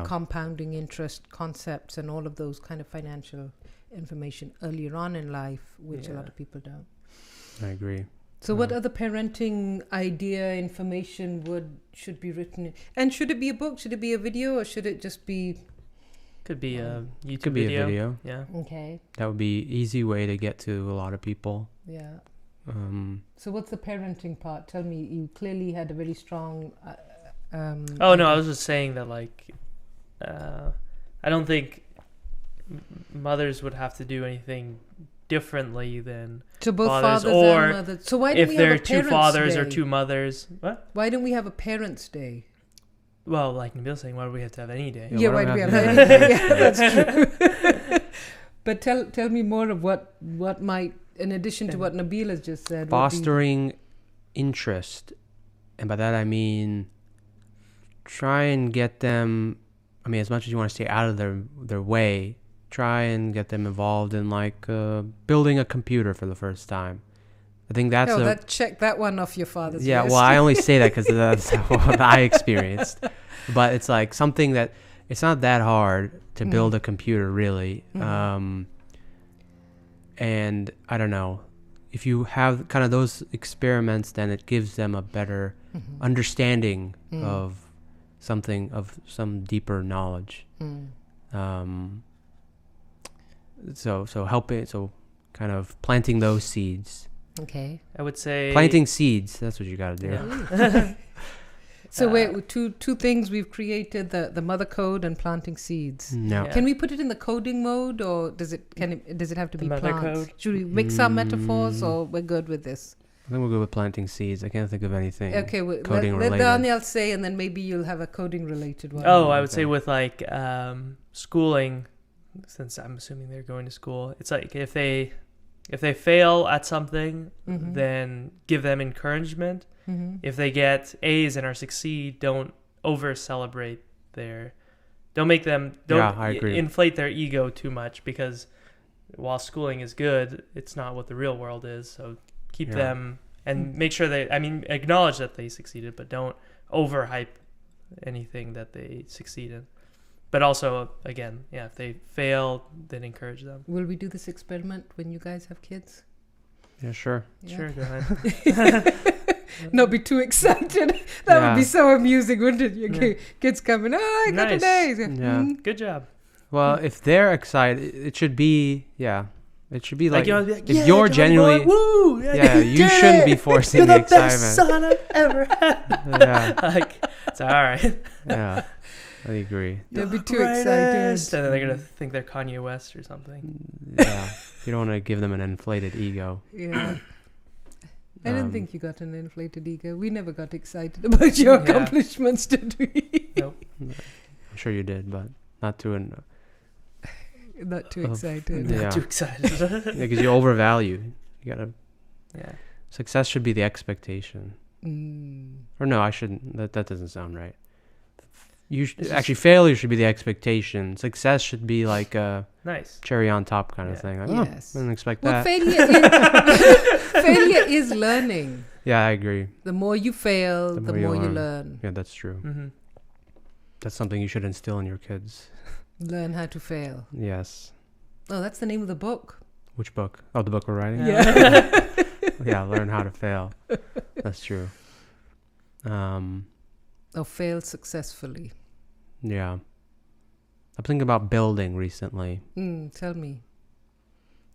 Speaker 2: compounding interest concepts and all of those kind of financial information earlier on in life, which a lot of people don't.
Speaker 1: I agree.
Speaker 2: So what other parenting idea information should be written? And should it be a book? Should it be a video? Or should it just be...
Speaker 3: Could be a YouTube
Speaker 1: could be
Speaker 3: video.
Speaker 1: A video.
Speaker 3: Yeah.
Speaker 2: Okay.
Speaker 1: That would be easy way to get to a lot of people.
Speaker 2: Yeah. So what's the parenting part? Tell me, you clearly had a very strong...
Speaker 3: no, I was just saying that, like, I don't think mothers would have to do anything differently than
Speaker 2: so both
Speaker 3: fathers,
Speaker 2: and mothers. So why don't
Speaker 3: if
Speaker 2: we
Speaker 3: they're
Speaker 2: have a
Speaker 3: two
Speaker 2: Parents'
Speaker 3: fathers
Speaker 2: Day?
Speaker 3: or two mothers. What?
Speaker 2: Why don't we have a Parents' Day?
Speaker 3: Well, like Nabil's saying, why do we have to have any day?
Speaker 2: Yeah, why do we have any day? Yeah, that's true. But tell me more of what might, in addition to what Nabil has just said.
Speaker 1: Fostering interest. And by that I mean try and get them, as much as you want to stay out of their way, try and get them involved in like building a computer for the first time. I think that's
Speaker 2: check that one off your father's list.
Speaker 1: Yeah, well, I only say that because that's what I experienced. But it's like something that it's not that hard to build a computer, really. And I don't know, if you have kind of those experiments, then it gives them a better understanding of something, of some deeper knowledge. So helping, so kind of planting those seeds.
Speaker 2: Okay.
Speaker 3: I would say
Speaker 1: planting seeds. That's what you got to do.
Speaker 2: Yeah. So wait, two things we've created: the Mothercode and planting seeds.
Speaker 1: No.
Speaker 3: Yeah.
Speaker 2: Can we put it in the coding mode, or does it have to be plants?
Speaker 3: Mothercode.
Speaker 2: Should we mix up metaphors, or we're good with this?
Speaker 1: I think we'll go with planting seeds. I can't think of anything.
Speaker 2: Okay,
Speaker 1: coding
Speaker 2: let
Speaker 1: related.
Speaker 2: Daniel say, and then maybe you'll have a coding related one.
Speaker 3: Oh, I would say with like schooling, since I'm assuming they're going to school. It's like if they fail at something, then give them encouragement. If they get A's and are succeed, don't over celebrate don't make them, inflate their ego too much, because while schooling is good, it's not what the real world is. So keep them and make sure acknowledge that they succeeded, but don't overhype anything that they succeed in. But also, again, if they fail, then encourage them.
Speaker 2: Will we do this experiment when you guys have kids?
Speaker 1: Yeah, sure.
Speaker 2: Yeah.
Speaker 3: Sure, go ahead.
Speaker 2: Not be too excited. That would be so amusing, wouldn't it? Your kids coming, I got an A.
Speaker 1: Yeah.
Speaker 3: Good job.
Speaker 1: Well, if they're excited, it should be, it should be like, if
Speaker 3: Johnny
Speaker 1: you're genuinely,
Speaker 3: boy, woo!
Speaker 1: You shouldn't be forcing
Speaker 3: You're
Speaker 1: the
Speaker 3: best
Speaker 1: excitement.
Speaker 3: son I've ever had.
Speaker 1: Yeah.
Speaker 3: It's all right.
Speaker 1: Yeah, I agree.
Speaker 2: They'll be too excited.
Speaker 3: And then they're going to think they're Kanye West or something.
Speaker 1: Yeah, you don't want to give them an inflated ego.
Speaker 2: Yeah. I didn't think you got an inflated ego. We never got excited about your accomplishments, did we?
Speaker 3: Nope.
Speaker 1: I'm sure you did, but not to an...
Speaker 2: Not too excited.
Speaker 1: Yeah.
Speaker 3: Not too excited.
Speaker 1: Because you overvalue. You gotta...
Speaker 3: Yeah.
Speaker 1: Success should be the expectation. Or no, I shouldn't. That doesn't sound right. Actually, failure should be the expectation. Success should be like a cherry on top kind of thing. Like,
Speaker 2: yes.
Speaker 1: I didn't expect
Speaker 2: that. Failure is learning.
Speaker 1: Yeah, I agree.
Speaker 2: The more you fail, the more you learn.
Speaker 1: Yeah, that's true. That's something you should instill in your kids.
Speaker 2: Learn how to fail.
Speaker 1: Yes.
Speaker 2: Oh, that's the name of the book.
Speaker 1: Which book? Oh, the book we're writing?
Speaker 2: Yeah.
Speaker 1: Yeah, learn how to fail. That's true.
Speaker 2: Or fail successfully.
Speaker 1: Yeah. I'm thinking about building recently.
Speaker 2: Tell me.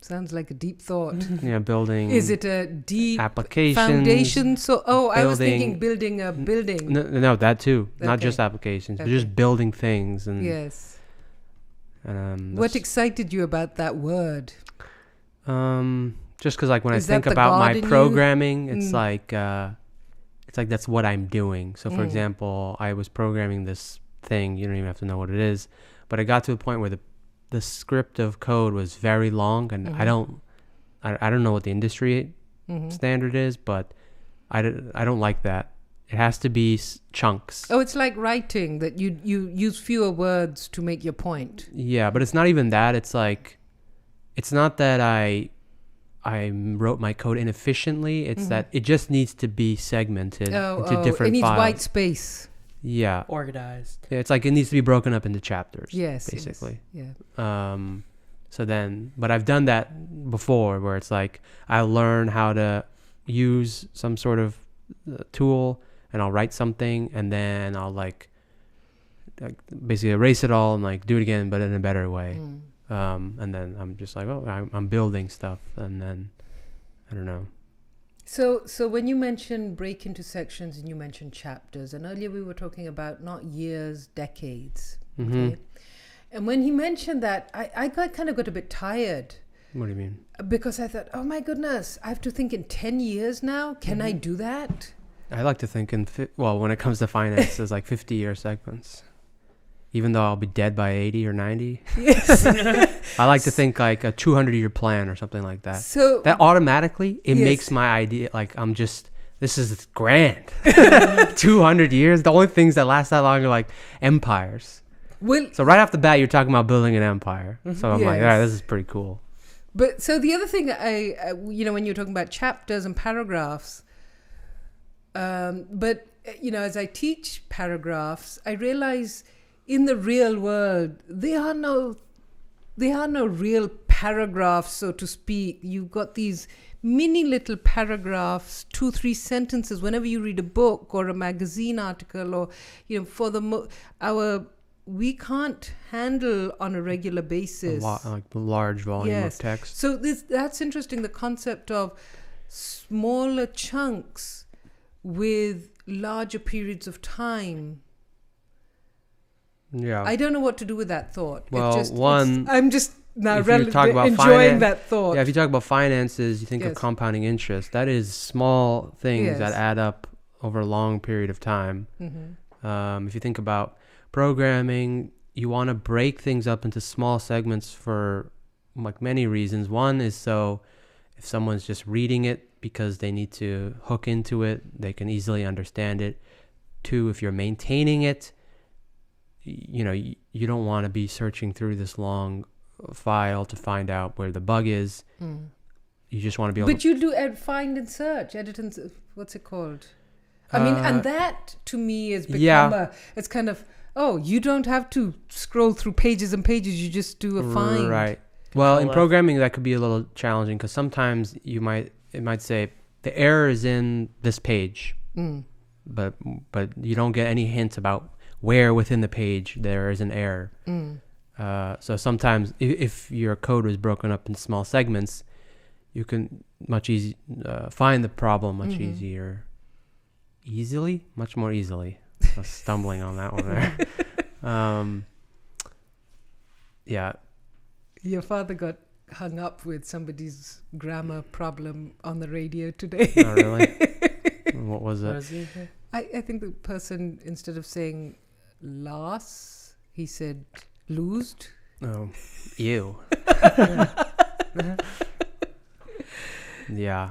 Speaker 2: Sounds like a deep thought.
Speaker 1: Yeah, building.
Speaker 2: Is it a deep
Speaker 1: applications,
Speaker 2: foundation? So, I was
Speaker 1: building-
Speaker 2: thinking building a building.
Speaker 1: No, that too. Not
Speaker 2: Okay.
Speaker 1: just applications, but
Speaker 2: Okay.
Speaker 1: just building things. And
Speaker 2: Yes.
Speaker 1: that's-
Speaker 2: What excited you about that word?
Speaker 1: Just because like when
Speaker 2: Is
Speaker 1: I think
Speaker 2: that the
Speaker 1: about
Speaker 2: God
Speaker 1: my
Speaker 2: in you?
Speaker 1: programming, it's like that's what I'm doing. So for example, I was programming this thing. You don't even have to know what it is. But it got to a point where the script of code was very long, and I don't know what the industry standard is, but I don't like that. It has to be chunks.
Speaker 2: Oh, it's like writing, that you use fewer words to make your point.
Speaker 1: Yeah, but it's not even that. It's like, it's not that I wrote my code inefficiently. It's that it just needs to be segmented into different
Speaker 2: it needs
Speaker 1: files.
Speaker 2: white space.
Speaker 1: Yeah.
Speaker 3: Organized.
Speaker 1: Yeah, it's like it needs to be broken up into chapters.
Speaker 2: Yes.
Speaker 1: Basically.
Speaker 2: Yes. Yeah.
Speaker 1: So then, but I've done that before, where it's like I'll learn how to use some sort of tool, and I'll write something, and then I'll like basically erase it all and like do it again, but in a better way. And then I'm just like, I'm building stuff, and then I don't know.
Speaker 2: So when you mentioned break into sections and you mentioned chapters, and earlier we were talking about not years, decades. Okay? And when he mentioned that, I kind of got a bit tired.
Speaker 1: What do you mean?
Speaker 2: Because I thought, oh my goodness, I have to think in 10 years now. Can I do that?
Speaker 1: I like to think in, when it comes to finance, it's like 50-year segments. Even though I'll be dead by 80 or 90.
Speaker 2: Yes.
Speaker 1: I like to think like a 200-year plan or something like that.
Speaker 2: So
Speaker 1: that automatically, it
Speaker 2: yes.
Speaker 1: makes my idea, like this is grand. 200 years. The only things that last that long are like empires.
Speaker 2: Well,
Speaker 1: so right off the bat, you're talking about building an empire. So I'm like, all right, this is pretty cool.
Speaker 2: But so the other thing, when you're talking about chapters and paragraphs, but as I teach paragraphs, I realize in the real world there are no real paragraphs, so to speak. You've got these mini little paragraphs, 2-3 sentences. Whenever you read a book or a magazine article, or we can't handle on a regular basis
Speaker 1: like the large volume of text.
Speaker 2: So that's interesting, the concept of smaller chunks with larger periods of time.
Speaker 1: Yeah.
Speaker 2: I don't know what to do with that thought.
Speaker 1: Well,
Speaker 2: I'm just now enjoying that thought.
Speaker 1: Yeah, if you talk about finances, you think of compounding interest. That is small things that add up over a long period of time. If you think about programming, you want to break things up into small segments for like many reasons. One is so if someone's just reading it because they need to hook into it, they can easily understand it. Two, if you're maintaining it, you don't want to be searching through this long file to find out where the bug is. You just want to be able
Speaker 2: But you do find and search, edit and what's it called? I mean, and that to me has become it's kind of, you don't have to scroll through pages and pages. You just do a find.
Speaker 1: Right. Well, in programming, that could be a little challenging because sometimes it might say the error is in this page, but you don't get any hints about where within the page there is an error. So sometimes if your code was broken up in small segments, you can find the problem much much more easily. I was stumbling on that one there. Yeah.
Speaker 2: Your father got hung up with somebody's grammar problem on the radio today.
Speaker 1: Oh, really? What was it?
Speaker 2: I think the person, instead of saying loss, he said loosed.
Speaker 1: Oh, ew. Yeah.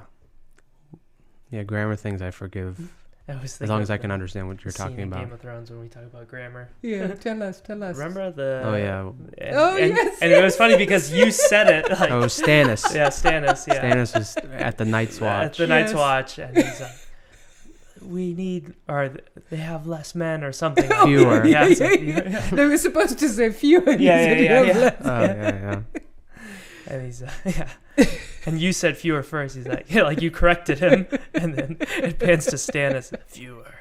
Speaker 1: Yeah, grammar things I forgive. As long as I can understand what you're talking about.
Speaker 3: Game of Thrones when we talk about grammar.
Speaker 2: Yeah, tell us.
Speaker 3: Remember the...
Speaker 1: Oh, yeah.
Speaker 2: Yes.
Speaker 3: And it was funny because you said it. Like,
Speaker 1: Stannis.
Speaker 3: Yeah, Stannis, yeah.
Speaker 1: Stannis was at the Night's Watch.
Speaker 3: At the Night's Watch. And he's like, they have less men or something.
Speaker 1: Fewer.
Speaker 3: Yeah.
Speaker 2: They were supposed to say fewer.
Speaker 1: Yeah.
Speaker 3: And he's and you said fewer first. He's like, like you corrected him, and then it pans to Stannis. Fewer.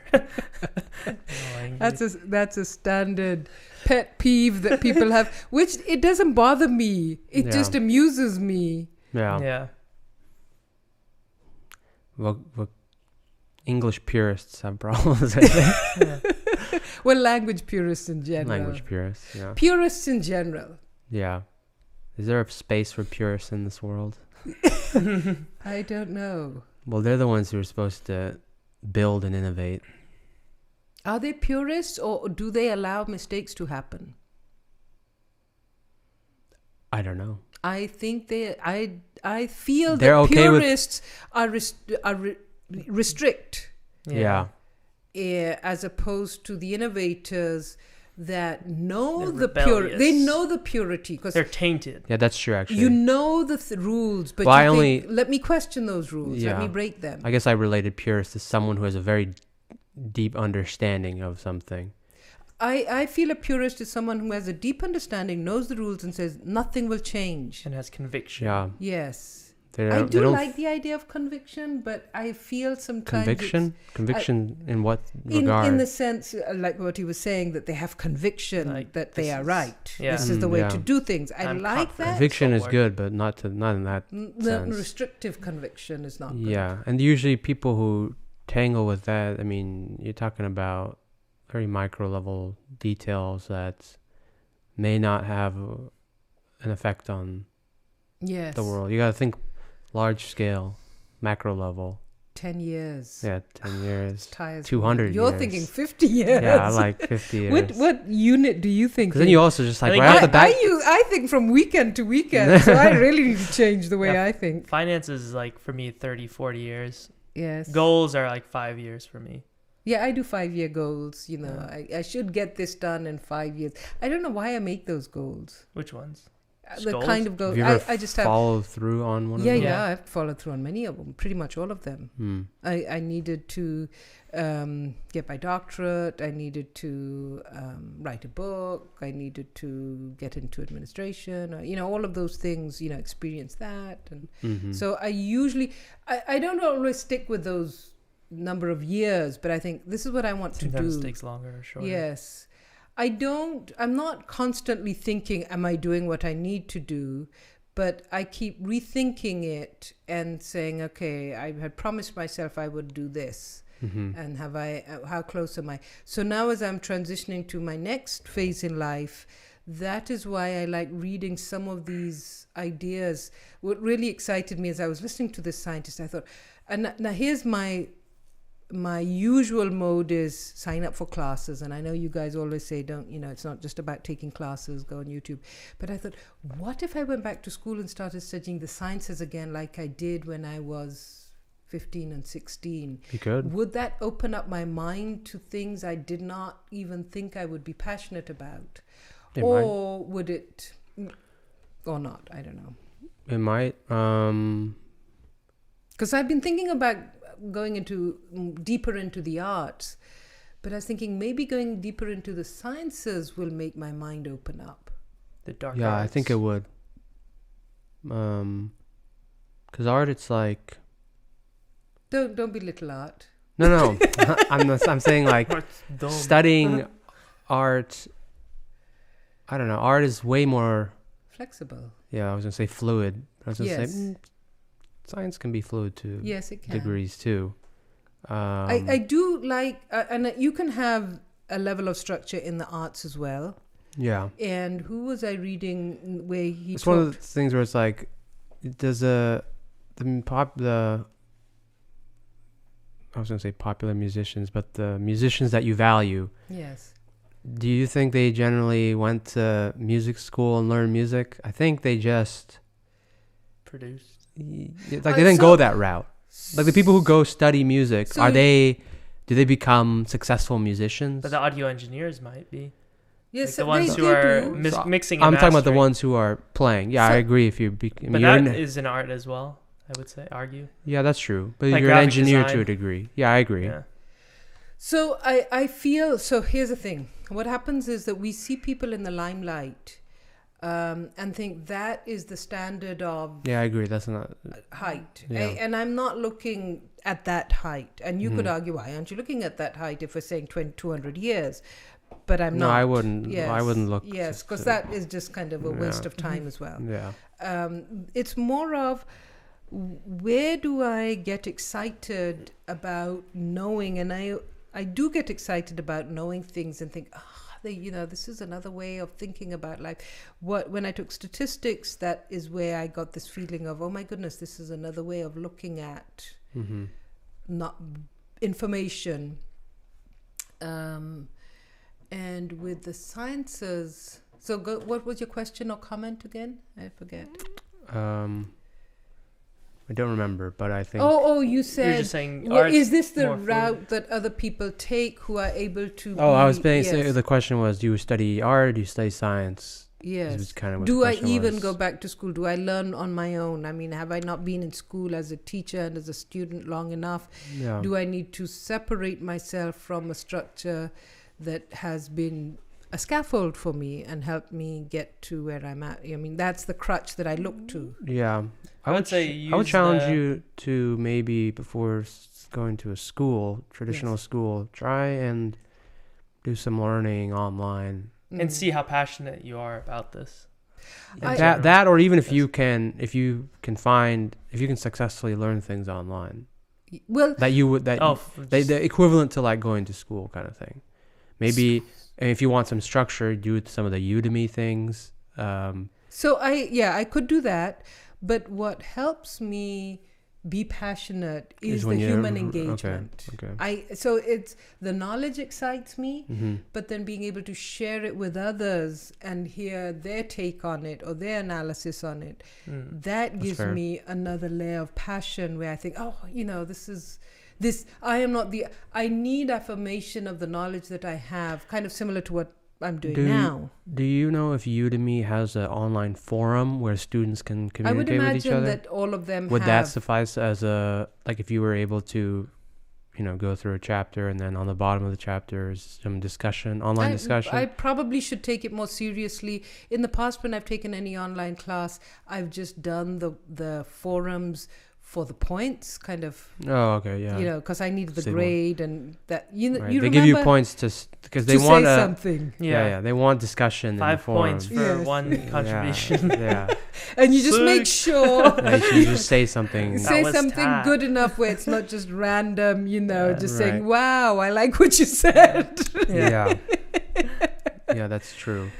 Speaker 2: That's a standard pet peeve that people have, which it doesn't bother me. It just amuses me.
Speaker 1: Yeah.
Speaker 3: Yeah.
Speaker 1: Well, English purists have problems, I think.
Speaker 2: Well, language purists in general.
Speaker 1: Language purists, yeah.
Speaker 2: Purists in general.
Speaker 1: Yeah. Is there a space for purists in this world?
Speaker 2: I don't know.
Speaker 1: Well, they're the ones who are supposed to build and innovate.
Speaker 2: Are they purists, or do they allow mistakes to happen?
Speaker 1: I don't know.
Speaker 2: I think I feel
Speaker 1: They're
Speaker 2: that
Speaker 1: okay with-
Speaker 2: purists restrict,
Speaker 1: Yeah.
Speaker 2: as opposed to the innovators that know
Speaker 3: They're
Speaker 2: the purity. They
Speaker 3: rebellious.
Speaker 2: know the purity because
Speaker 3: They're tainted.
Speaker 1: Yeah, that's true, actually.
Speaker 2: you know the rules, but
Speaker 1: Well,
Speaker 2: you
Speaker 1: I
Speaker 2: think, let me question those rules. Let
Speaker 1: Yeah.
Speaker 2: me break them.
Speaker 1: I guess I related purist to someone who has a very deep understanding of something.
Speaker 2: I feel a purist is someone who has a deep understanding, knows the rules, and says nothing will change.
Speaker 3: And has conviction.
Speaker 1: Yeah.
Speaker 2: Yes.
Speaker 1: They
Speaker 2: I
Speaker 1: don't-
Speaker 2: do
Speaker 1: they don't
Speaker 2: like the idea of conviction, but I feel sometimes
Speaker 1: Conviction in what
Speaker 2: in
Speaker 1: regard?
Speaker 2: the sense, like what he was saying, that they have conviction
Speaker 3: Like,
Speaker 2: that they
Speaker 3: this
Speaker 2: are
Speaker 3: is-
Speaker 2: right.
Speaker 3: yeah.
Speaker 2: This is the way
Speaker 1: Yeah.
Speaker 2: to do things. I
Speaker 3: I'm
Speaker 2: like
Speaker 3: confident.
Speaker 2: that.
Speaker 1: Conviction is
Speaker 3: Forward.
Speaker 1: good, but not in that
Speaker 2: The
Speaker 1: sense.
Speaker 2: restrictive conviction is not good.
Speaker 1: Yeah, and usually people who tangle with that, I mean, you're talking about very micro level details that may not have an effect on
Speaker 2: Yes.
Speaker 1: the world. You got to think large scale, macro level.
Speaker 2: 10 years.
Speaker 1: Yeah, 10 years.
Speaker 2: Tires
Speaker 1: 200
Speaker 2: You're
Speaker 1: years.
Speaker 2: thinking 50 years.
Speaker 1: Yeah, I like 50 years.
Speaker 2: What unit do you think?
Speaker 1: Because then you also just like
Speaker 3: I think
Speaker 1: right off the bat.
Speaker 2: I think from weekend to weekend, so I really need to change the way
Speaker 3: Yeah.
Speaker 2: I think.
Speaker 3: Finances is like, for me, 30, 40 years.
Speaker 2: Yes.
Speaker 3: Goals are like 5 years for me.
Speaker 2: Yeah, I do 5-year goals. You know,
Speaker 3: Yeah.
Speaker 2: I should get this done in 5 years. I don't know why I make those goals.
Speaker 3: Which ones?
Speaker 2: The
Speaker 3: Goals?
Speaker 2: kind of goals
Speaker 1: Have you ever
Speaker 2: I just have.
Speaker 1: followed through on one
Speaker 2: Yeah,
Speaker 1: of them?
Speaker 2: yeah, I've followed through on many of them, pretty much all of them.
Speaker 1: Hmm.
Speaker 2: I needed to get my doctorate. I needed to write a book. I needed to get into administration. All of those things. Experience that, and
Speaker 1: Mhm.
Speaker 2: so I usually I don't always stick with those number of years, but I think this is what I want
Speaker 3: Sometimes
Speaker 2: to
Speaker 3: it
Speaker 2: do.
Speaker 3: takes longer or shorter.
Speaker 2: Yes. I'm not constantly thinking, am I doing what I need to do? But I keep rethinking it and saying, okay, I had promised myself I would do this.
Speaker 1: Mhm.
Speaker 2: And how close am I? So now as I'm transitioning to my next phase in life, that is why I like reading some of these ideas. What really excited me as I was listening to this scientist, I thought, and now here's my usual mode is sign up for classes. And I know you guys always say, it's not just about taking classes, go on YouTube. But I thought, what if I went back to school and started studying the sciences again like I did when I was 15 and 16?
Speaker 1: You could.
Speaker 2: Would that open up my mind to things I did not even think I would be passionate about?
Speaker 1: It
Speaker 2: Or would it, or not? I don't know.
Speaker 1: It might.
Speaker 2: Because I've been thinking about going deeper into the arts, but I was thinking maybe going deeper into the sciences will make my mind open up.
Speaker 3: The dark
Speaker 1: Yeah, I
Speaker 3: arts.
Speaker 1: think it would. Because art, it's like
Speaker 2: Don't belittle art.
Speaker 1: no. I'm saying like
Speaker 3: What's dumb?
Speaker 1: studying art. I don't know. Art is way more.
Speaker 2: Flexible.
Speaker 1: Yeah, I was gonna say fluid. I was gonna
Speaker 2: Yes.
Speaker 1: say science can be fluid to
Speaker 2: Yes, it can.
Speaker 1: degrees too.
Speaker 2: I do like, and you can have a level of structure in the arts as well.
Speaker 1: Yeah,
Speaker 2: And who was I reading where he
Speaker 1: it's one of the
Speaker 2: talked?
Speaker 1: things where it's like there's I was gonna say popular musicians, but the musicians that you value.
Speaker 2: Yes.
Speaker 1: Do you think they generally went to music school and learned music? I think they just
Speaker 3: Produced.
Speaker 1: like they didn't go that route. Like the people who go study music,
Speaker 2: So-
Speaker 1: do they become successful musicians?
Speaker 3: But the audio engineers might be.
Speaker 2: Yes,
Speaker 3: Like the ones who are
Speaker 1: So,
Speaker 3: mixing and
Speaker 1: I'm talking about the
Speaker 3: mastering.
Speaker 1: ones who are playing. Yeah, I
Speaker 2: So-
Speaker 1: agree. If you,
Speaker 3: But
Speaker 1: you're
Speaker 3: that is an art as well, I would say, argue.
Speaker 1: yeah, that's true. But
Speaker 3: like
Speaker 1: you're an
Speaker 3: graphic
Speaker 1: engineer to
Speaker 3: design.
Speaker 1: a degree. Yeah, I agree.
Speaker 3: Yeah.
Speaker 2: So I feel, so here's the thing. What happens is that we see people in the limelight and think that is the standard of
Speaker 1: Yeah, I agree. That's not.
Speaker 2: height.
Speaker 1: Yeah.
Speaker 2: And I'm not looking at that height. And you could
Speaker 1: Mhm.
Speaker 2: argue, why aren't you looking at that height if we're saying 200 years? But I'm
Speaker 1: No,
Speaker 2: not.
Speaker 1: I wouldn't.
Speaker 2: Yes.
Speaker 1: I wouldn't look.
Speaker 2: Yes, because
Speaker 1: to-
Speaker 2: that is just kind of a waste
Speaker 1: Yeah.
Speaker 2: of time as well.
Speaker 1: Yeah.
Speaker 2: It's more of where do I get excited about knowing, and I do get excited about knowing things and think, this is another way of thinking about life. When I took statistics, that is where I got this feeling of, oh my goodness, this is another way of looking at
Speaker 1: Mm-hmm.
Speaker 2: not information. And with the sciences, so what was your question or comment again? I forget.
Speaker 1: I don't remember, but I think.
Speaker 2: You said.
Speaker 3: You're just saying.
Speaker 2: Is this the route that other people take who are able to?
Speaker 1: I was saying the question was: do you study art? Do you study science?
Speaker 2: Yes.
Speaker 1: Kind of
Speaker 2: do I even go back to school? Do I learn on my own? I mean, have I not been in school as a teacher and as a student long enough?
Speaker 1: Yeah.
Speaker 2: Do I need to separate myself from a structure that has been a scaffold for me and help me get to where I'm at? I mean, that's the crutch that I look to.
Speaker 1: Yeah.
Speaker 3: I would
Speaker 1: challenge you to maybe before going to a school, traditional school, try and do some learning online.
Speaker 3: And see how passionate you are about this.
Speaker 1: That or even if you can successfully learn things online.
Speaker 2: Well,
Speaker 1: the equivalent to like going to school kind of thing. Maybe if you want some structure, do some of the Udemy things.
Speaker 2: So I could do that, but what helps me be passionate is the human engagement.
Speaker 1: Okay.
Speaker 2: So it's the knowledge excites me, but then being able to share it with others and hear their take on it or their analysis on it, that gives me another layer of passion where I think, I need affirmation of the knowledge that I have, kind of similar to what I'm doing now.
Speaker 1: Do you know if Udemy has an online forum where students can communicate with each other?
Speaker 2: I would imagine that all of them
Speaker 1: would that suffice as if you were able to, go through a chapter and then on the bottom of the chapter is some online discussion?
Speaker 2: I probably should take it more seriously. In the past, when I've taken any online class, I've just done the forums for the points, kind of.
Speaker 1: Oh, okay, yeah.
Speaker 2: Because I needed the grade and that.
Speaker 1: Right. They give you points because they want
Speaker 2: say something.
Speaker 1: Yeah, they want discussion.
Speaker 3: 5 points for one contribution.
Speaker 1: Yeah.
Speaker 2: And you just make sure.
Speaker 1: You just say something.
Speaker 2: Say something good enough where it's not just random. Saying, "Wow, I like what you said."
Speaker 1: Yeah. Yeah, that's true.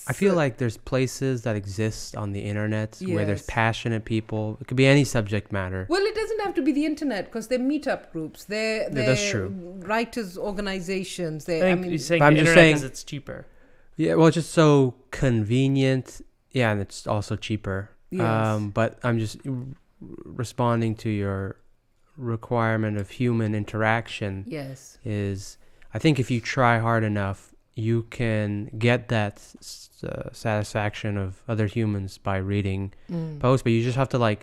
Speaker 1: I feel like there's places that exist on the internet where there's passionate people. It could be any subject matter.
Speaker 2: Well, it doesn't have to be the internet because they're meetup groups. They're
Speaker 1: that's true.
Speaker 2: Writers' organizations.
Speaker 3: You're saying the internet because it's cheaper.
Speaker 1: Yeah, well, it's just so convenient. Yeah, and it's also cheaper.
Speaker 2: Yes.
Speaker 1: But I'm just responding to your requirement of human interaction.
Speaker 2: Yes.
Speaker 1: I think if you try hard enough, you can get that satisfaction of other humans by reading posts, but you just have to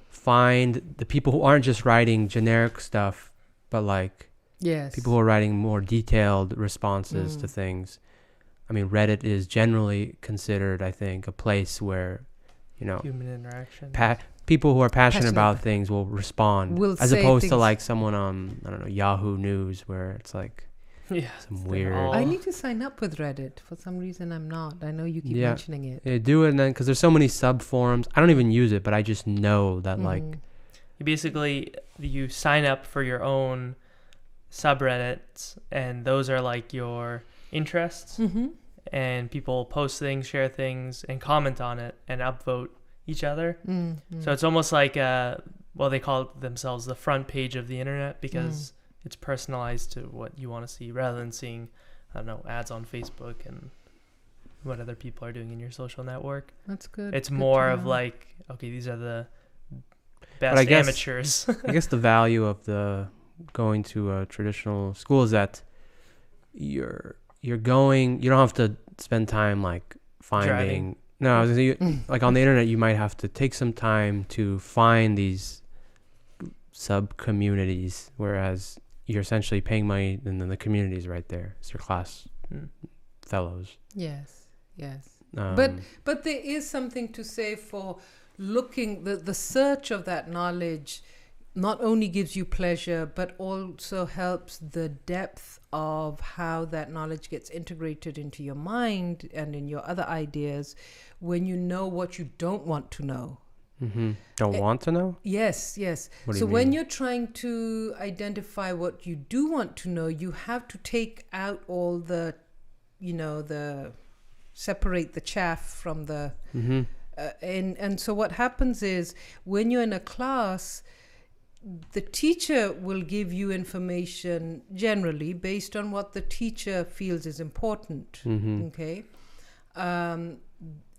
Speaker 1: find the people who aren't just writing generic stuff, but people who are writing more detailed responses to things. I mean, Reddit is generally considered, I think, a place where,
Speaker 3: human interaction.
Speaker 1: People who are passionate about things will respond, as opposed to someone on, I don't know, Yahoo News, where it's some weird.
Speaker 2: I need to sign up with Reddit. For some reason, I'm not. I know you keep mentioning it.
Speaker 1: Yeah, do it, and then because there's so many sub forums, I don't even use it, but I just know that
Speaker 3: you sign up for your own subreddits, and those are your interests, and people post things, share things, and comment on it, and upvote each other. So it's almost like they call themselves the front page of the internet because it's personalized to what you want to see rather than seeing, I don't know, ads on Facebook and what other people are doing in your social network.
Speaker 2: That's good.
Speaker 3: It's more of these are the best amateurs.
Speaker 1: I guess the value of going to a traditional school is that you don't have to spend time finding.
Speaker 3: Driving.
Speaker 1: No, I was gonna say, on the internet, you might have to take some time to find these sub communities, whereas you're essentially paying money, and then the community is right there. It's your class fellows.
Speaker 2: Yes. But there is something to say for looking, the search of that knowledge not only gives you pleasure, but also helps the depth of how that knowledge gets integrated into your mind and in your other ideas when you know what you don't want to know.
Speaker 1: Don't want to know?
Speaker 2: Yes. So when you're trying to identify what you do want to know, you have to take out all the, separate the chaff from the, and so what happens is when you're in a class, the teacher will give you information generally based on what the teacher feels is important. Okay, and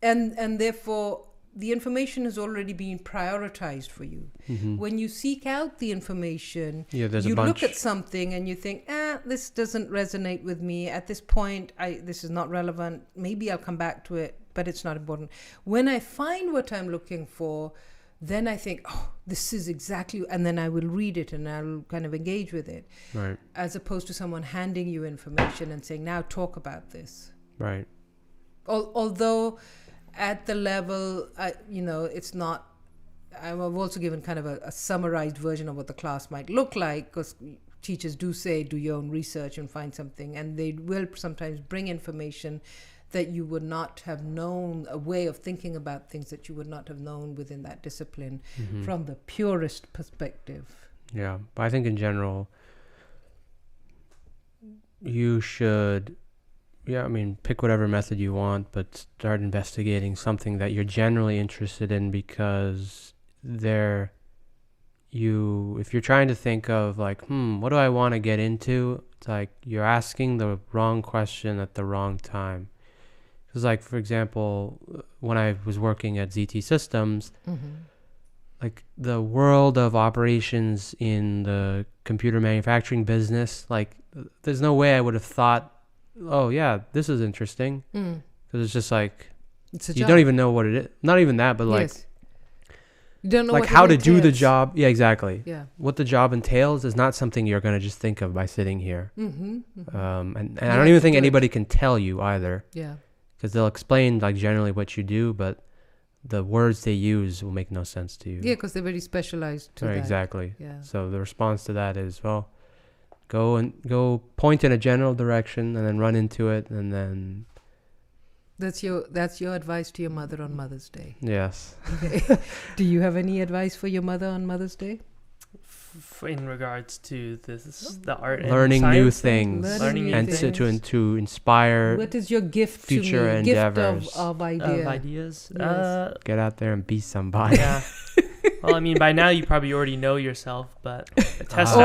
Speaker 2: therefore the information has already been prioritized for you. When you seek out the information,
Speaker 1: you
Speaker 2: look at something and you think, this doesn't resonate with me at this point. This is not relevant. Maybe I'll come back to it, but it's not important. When I find what I'm looking for, then I think, this is exactly, and then I will read it and I'll kind of engage with it.
Speaker 1: Right.
Speaker 2: As opposed to someone handing you information and saying, now talk about this.
Speaker 1: Right.
Speaker 2: Although at the level, it's not, I've also given kind of a summarized version of what the class might look like, because teachers do say, do your own research and find something, and they will sometimes bring information that you would not have known, a way of thinking about things that you would not have known within that discipline from the purest perspective.
Speaker 1: Yeah, but I think in general, you should, pick whatever method you want, but start investigating something that you're generally interested in, because if you're trying to think of like, what do I want to get into? It's like you're asking the wrong question at the wrong time. Because like, for example, when I was working at ZT Systems, like the world of operations in the computer manufacturing business, like there's no way I would have thought, oh yeah, this is interesting. Because it's just like, you don't even know what it is. Not even that, but like,
Speaker 2: you don't know
Speaker 1: like
Speaker 2: what
Speaker 1: how
Speaker 2: it
Speaker 1: to do the
Speaker 2: entails.
Speaker 1: job. Yeah, exactly.
Speaker 2: Yeah.
Speaker 1: What the job entails is not something you're going to just think of by sitting here. And I don't even think anybody can tell you either.
Speaker 2: Yeah.
Speaker 1: Because they'll explain like generally what you do, but the words they use will make no sense to you.
Speaker 2: Yeah, because they're very specialized to
Speaker 1: Right,
Speaker 2: that.
Speaker 1: exactly.
Speaker 2: Yeah.
Speaker 1: So the response to that is, well, go point in a general direction and then run into it, and then
Speaker 2: That's your advice to your mother on Mother's Day.
Speaker 1: yes.
Speaker 2: Okay. Do you have any advice for your mother on Mother's Day?
Speaker 3: In regards to the art
Speaker 1: Learning
Speaker 3: and
Speaker 1: new
Speaker 3: science
Speaker 1: things,
Speaker 2: Learning new
Speaker 1: and
Speaker 2: things.
Speaker 1: to inspire,
Speaker 2: What is your gift
Speaker 1: future
Speaker 2: to me?
Speaker 1: endeavors.
Speaker 2: Gift of idea.
Speaker 3: of ideas.
Speaker 2: Yes.
Speaker 1: get out there and be somebody.
Speaker 3: Yeah. Well, I mean, by now you probably already know yourself, but test out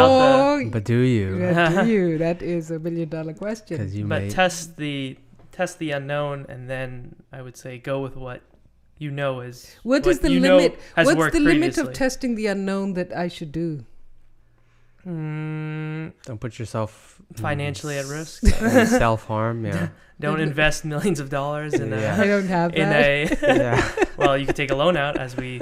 Speaker 2: Oh,
Speaker 1: But do you?
Speaker 2: that do you? That is $1 million question.
Speaker 1: Because you
Speaker 3: but
Speaker 1: may.
Speaker 3: test the unknown, and then I would say go with what you know is.
Speaker 2: What is the
Speaker 3: you know
Speaker 2: limit?
Speaker 3: has
Speaker 2: What's
Speaker 3: worked
Speaker 2: the limit
Speaker 3: previously.
Speaker 2: of testing the unknown that I should do?
Speaker 1: Don't put yourself
Speaker 3: Financially at risk.
Speaker 1: Self harm. Yeah.
Speaker 3: Don't invest millions of dollars in
Speaker 1: Yeah.
Speaker 2: I don't have
Speaker 3: in
Speaker 2: that.
Speaker 1: Yeah.
Speaker 3: well, you could take a loan out, as we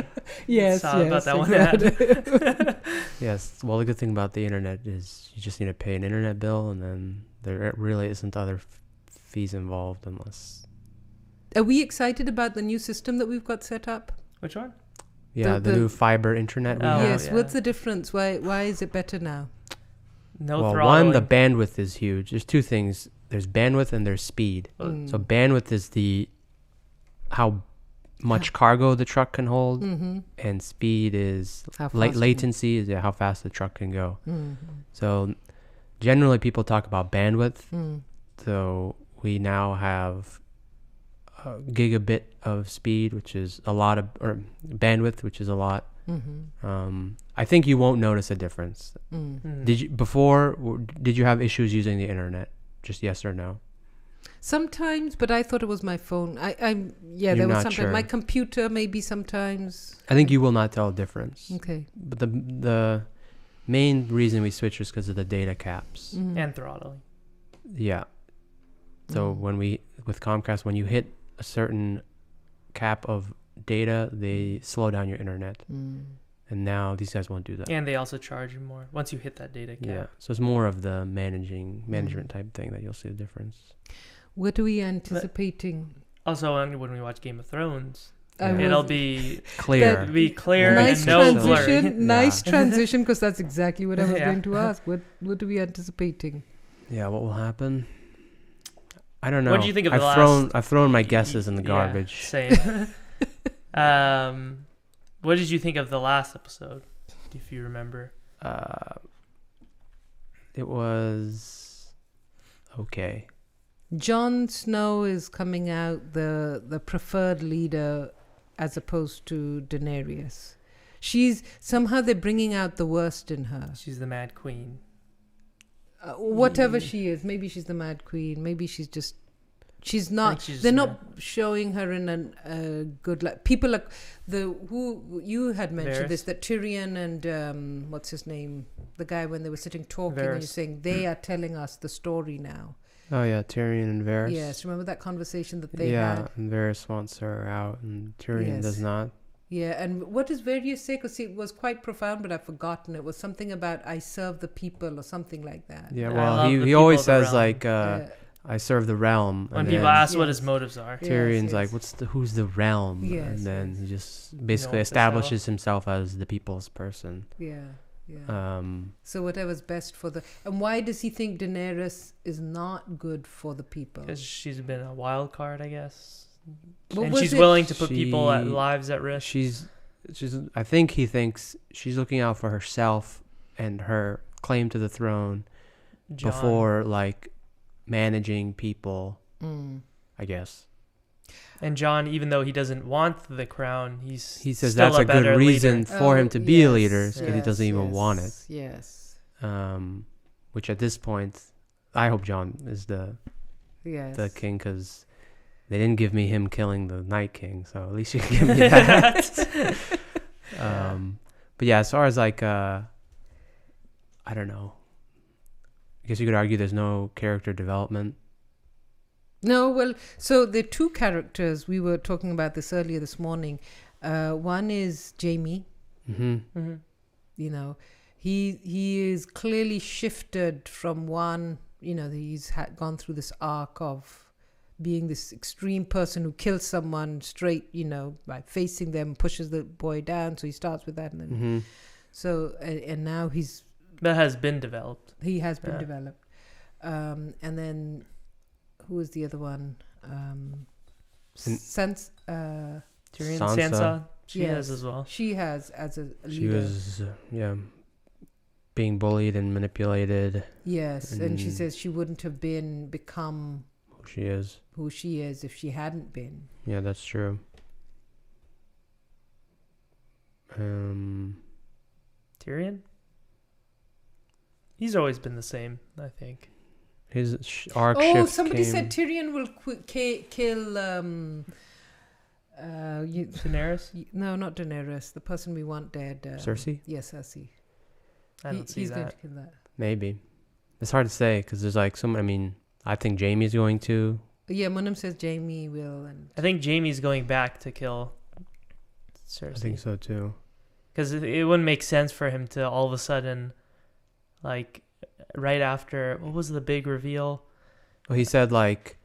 Speaker 2: Yes,
Speaker 3: saw
Speaker 2: yes.
Speaker 3: about that one
Speaker 2: exactly.
Speaker 3: ad.
Speaker 1: Yes. Well, the good thing about the internet is you just need to pay an internet bill, and then there really isn't other fees involved unless.
Speaker 2: Are we excited about the new system that we've got set up?
Speaker 3: Which one?
Speaker 1: Yeah, the
Speaker 2: the-
Speaker 1: new fiber internet. We
Speaker 3: Oh,
Speaker 1: have.
Speaker 2: Yes.
Speaker 3: yeah.
Speaker 2: What's the difference? Why is it better now?
Speaker 3: No
Speaker 1: Well,
Speaker 3: throttling.
Speaker 1: one, the bandwidth is huge. There's two things. There's bandwidth and there's speed. So bandwidth is how much cargo the truck can hold, and speed is
Speaker 2: How fast
Speaker 1: latency is how fast the truck can go. So generally people talk about bandwidth. So we now have a gigabit of speed, which is a lot of, or bandwidth, which is a lot. I think you won't notice a difference. Did you have issues using the internet? Just yes or no?
Speaker 2: Sometimes, but I thought it was my phone. There
Speaker 1: You're
Speaker 2: was
Speaker 1: not
Speaker 2: sometimes
Speaker 1: sure.
Speaker 2: my computer. Maybe sometimes.
Speaker 1: I think you will not tell a difference.
Speaker 2: Okay.
Speaker 1: But the main reason we switched is because of the data caps.
Speaker 3: and throttling.
Speaker 1: Yeah. So with Comcast, when you hit a certain cap of data, they slow down your internet. And now these guys won't do that.
Speaker 3: And they also charge you more once you hit that data cap.
Speaker 1: Yeah. So it's more of the management type thing that you'll see the difference.
Speaker 2: What are we anticipating?
Speaker 3: Also, when we watch Game of Thrones,
Speaker 1: Yeah.
Speaker 3: it'll be
Speaker 1: Clear.
Speaker 3: clear
Speaker 2: Nice
Speaker 3: and no blurry.
Speaker 2: transition. Nice
Speaker 1: Yeah.
Speaker 2: transition, because that's exactly what I was
Speaker 3: Yeah.
Speaker 2: going to ask. What are we anticipating?
Speaker 1: Yeah, what will happen? I don't know.
Speaker 3: What do you think of the
Speaker 1: I've thrown my guesses in the garbage.
Speaker 3: Yeah, same. What did you think of the last episode, if you remember?
Speaker 1: It was okay.
Speaker 2: Jon Snow is coming out the preferred leader as opposed to Daenerys. somehow they're bringing out the worst in her.
Speaker 3: She's the Mad Queen.
Speaker 2: Whatever she is, maybe she's the Mad Queen. Maybe she's not. They're not showing her in a good light. People like who you had mentioned
Speaker 3: Varys.
Speaker 2: this, that Tyrion and what's his name, the guy when they were sitting talking, and
Speaker 3: Varys.
Speaker 2: you're saying they are telling us the story now.
Speaker 1: Oh yeah, Tyrion and Varys.
Speaker 2: Yes, remember that conversation that they
Speaker 1: yeah,
Speaker 2: had?
Speaker 1: and Varys wants her out, and Tyrion
Speaker 2: Yes.
Speaker 1: does not.
Speaker 2: Yeah, and what does Varys say? Because it was quite profound, but I've forgotten. It was something about I serve the people or something like that.
Speaker 1: Yeah,
Speaker 3: I
Speaker 1: well,
Speaker 3: love the
Speaker 1: he
Speaker 3: people
Speaker 1: always
Speaker 3: of the
Speaker 1: says
Speaker 3: realm.
Speaker 1: like,
Speaker 2: Yeah.
Speaker 1: I serve the realm.
Speaker 3: When
Speaker 1: and
Speaker 3: people
Speaker 1: then
Speaker 3: ask what his
Speaker 2: Yes.
Speaker 3: motives are.
Speaker 2: Yes,
Speaker 1: Tyrion's
Speaker 2: yes.
Speaker 1: like, who's the realm?
Speaker 2: Yes,
Speaker 1: and then
Speaker 2: yes.
Speaker 1: he just
Speaker 3: what
Speaker 1: basically
Speaker 3: to
Speaker 1: establishes himself as the people's person.
Speaker 2: Yeah, yeah.
Speaker 1: Um,
Speaker 2: So whatever's best for the... And why does he think Daenerys is not good for the people?
Speaker 3: Because she's been a wild card, I guess.
Speaker 2: What
Speaker 3: And
Speaker 2: was
Speaker 3: she's
Speaker 2: it-
Speaker 3: willing to put people at
Speaker 1: She-
Speaker 3: lives at risk.
Speaker 1: she's I think he thinks she's looking out for herself and her claim to the throne
Speaker 3: Jon.
Speaker 1: before like managing people,
Speaker 2: Mm.
Speaker 1: I guess.
Speaker 3: And Jon, even though he doesn't want the crown, he
Speaker 1: He says
Speaker 3: still
Speaker 1: that's a good
Speaker 3: better
Speaker 1: reason
Speaker 3: leader.
Speaker 1: for him to be a
Speaker 2: yes,
Speaker 1: leader because he
Speaker 2: yes,
Speaker 1: doesn't even
Speaker 2: yes,
Speaker 1: want it.
Speaker 2: Yes,
Speaker 1: Which at this point, I hope Jon is the
Speaker 2: yes.
Speaker 1: king because they didn't give me him killing the Night King, so at least you can give me that. But yeah, as far as like, I don't know. I guess you could argue there's no character development.
Speaker 2: No, well, so the two characters, we were talking about this earlier this morning. One is Jaime.
Speaker 1: Mm-hmm.
Speaker 3: Mm-hmm.
Speaker 2: You know, he is clearly shifted from one, you know, he's gone through this arc of being this extreme person who kills someone straight, you know, by facing them, pushes the boy down. So he starts with that. And then,
Speaker 1: Mm-hmm.
Speaker 2: so, and now
Speaker 3: That has been developed.
Speaker 2: he has been
Speaker 3: Yeah.
Speaker 2: developed. And then, who is the other one? Sans,
Speaker 3: Tyrion,
Speaker 1: Sansa.
Speaker 3: Sansa, she
Speaker 2: Yes.
Speaker 3: has as well.
Speaker 2: she has as a leader.
Speaker 1: She was, being bullied and manipulated.
Speaker 2: Yes, and she
Speaker 1: Mm.
Speaker 2: says she wouldn't have become
Speaker 1: Who she is.
Speaker 2: who she is if she hadn't been.
Speaker 1: Yeah, that's true.
Speaker 3: Tyrion? He's always been the same, I think.
Speaker 1: His arc
Speaker 2: Oh,
Speaker 1: shift
Speaker 2: somebody
Speaker 1: came.
Speaker 2: said Tyrion will kill.
Speaker 3: Daenerys?
Speaker 2: No, not Daenerys. The person we want dead.
Speaker 1: Cersei?
Speaker 2: Yes, Cersei.
Speaker 3: I don't see
Speaker 2: He's going to
Speaker 3: that.
Speaker 2: kill that.
Speaker 1: Maybe. It's hard to say because there's like some. I mean, I think Jaime's going to.
Speaker 2: Yeah, Munam says Jaime will, and
Speaker 3: I think Jaime's going back to kill Cersei.
Speaker 1: I think so too.
Speaker 3: Because it wouldn't make sense for him to all of a sudden, like, right after, what was the big reveal?
Speaker 1: Well, he said like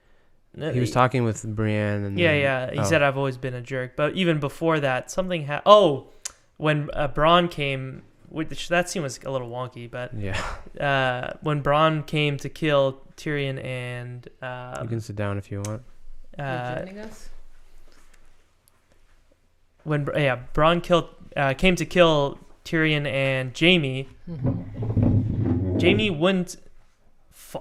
Speaker 1: he was talking with Brienne and.
Speaker 3: Yeah,
Speaker 1: then-
Speaker 3: yeah. He
Speaker 1: oh.
Speaker 3: said, I've always been a jerk. But even before that, something happened. When Bronn came, which that scene was a little wonky, but
Speaker 1: Yeah,
Speaker 3: when Bronn came to kill Tyrion and
Speaker 1: you can sit down if you want.
Speaker 2: you're joining us.
Speaker 3: when Bronn came to kill Tyrion and Jaime,
Speaker 2: Mm-hmm.
Speaker 3: Jaime wouldn't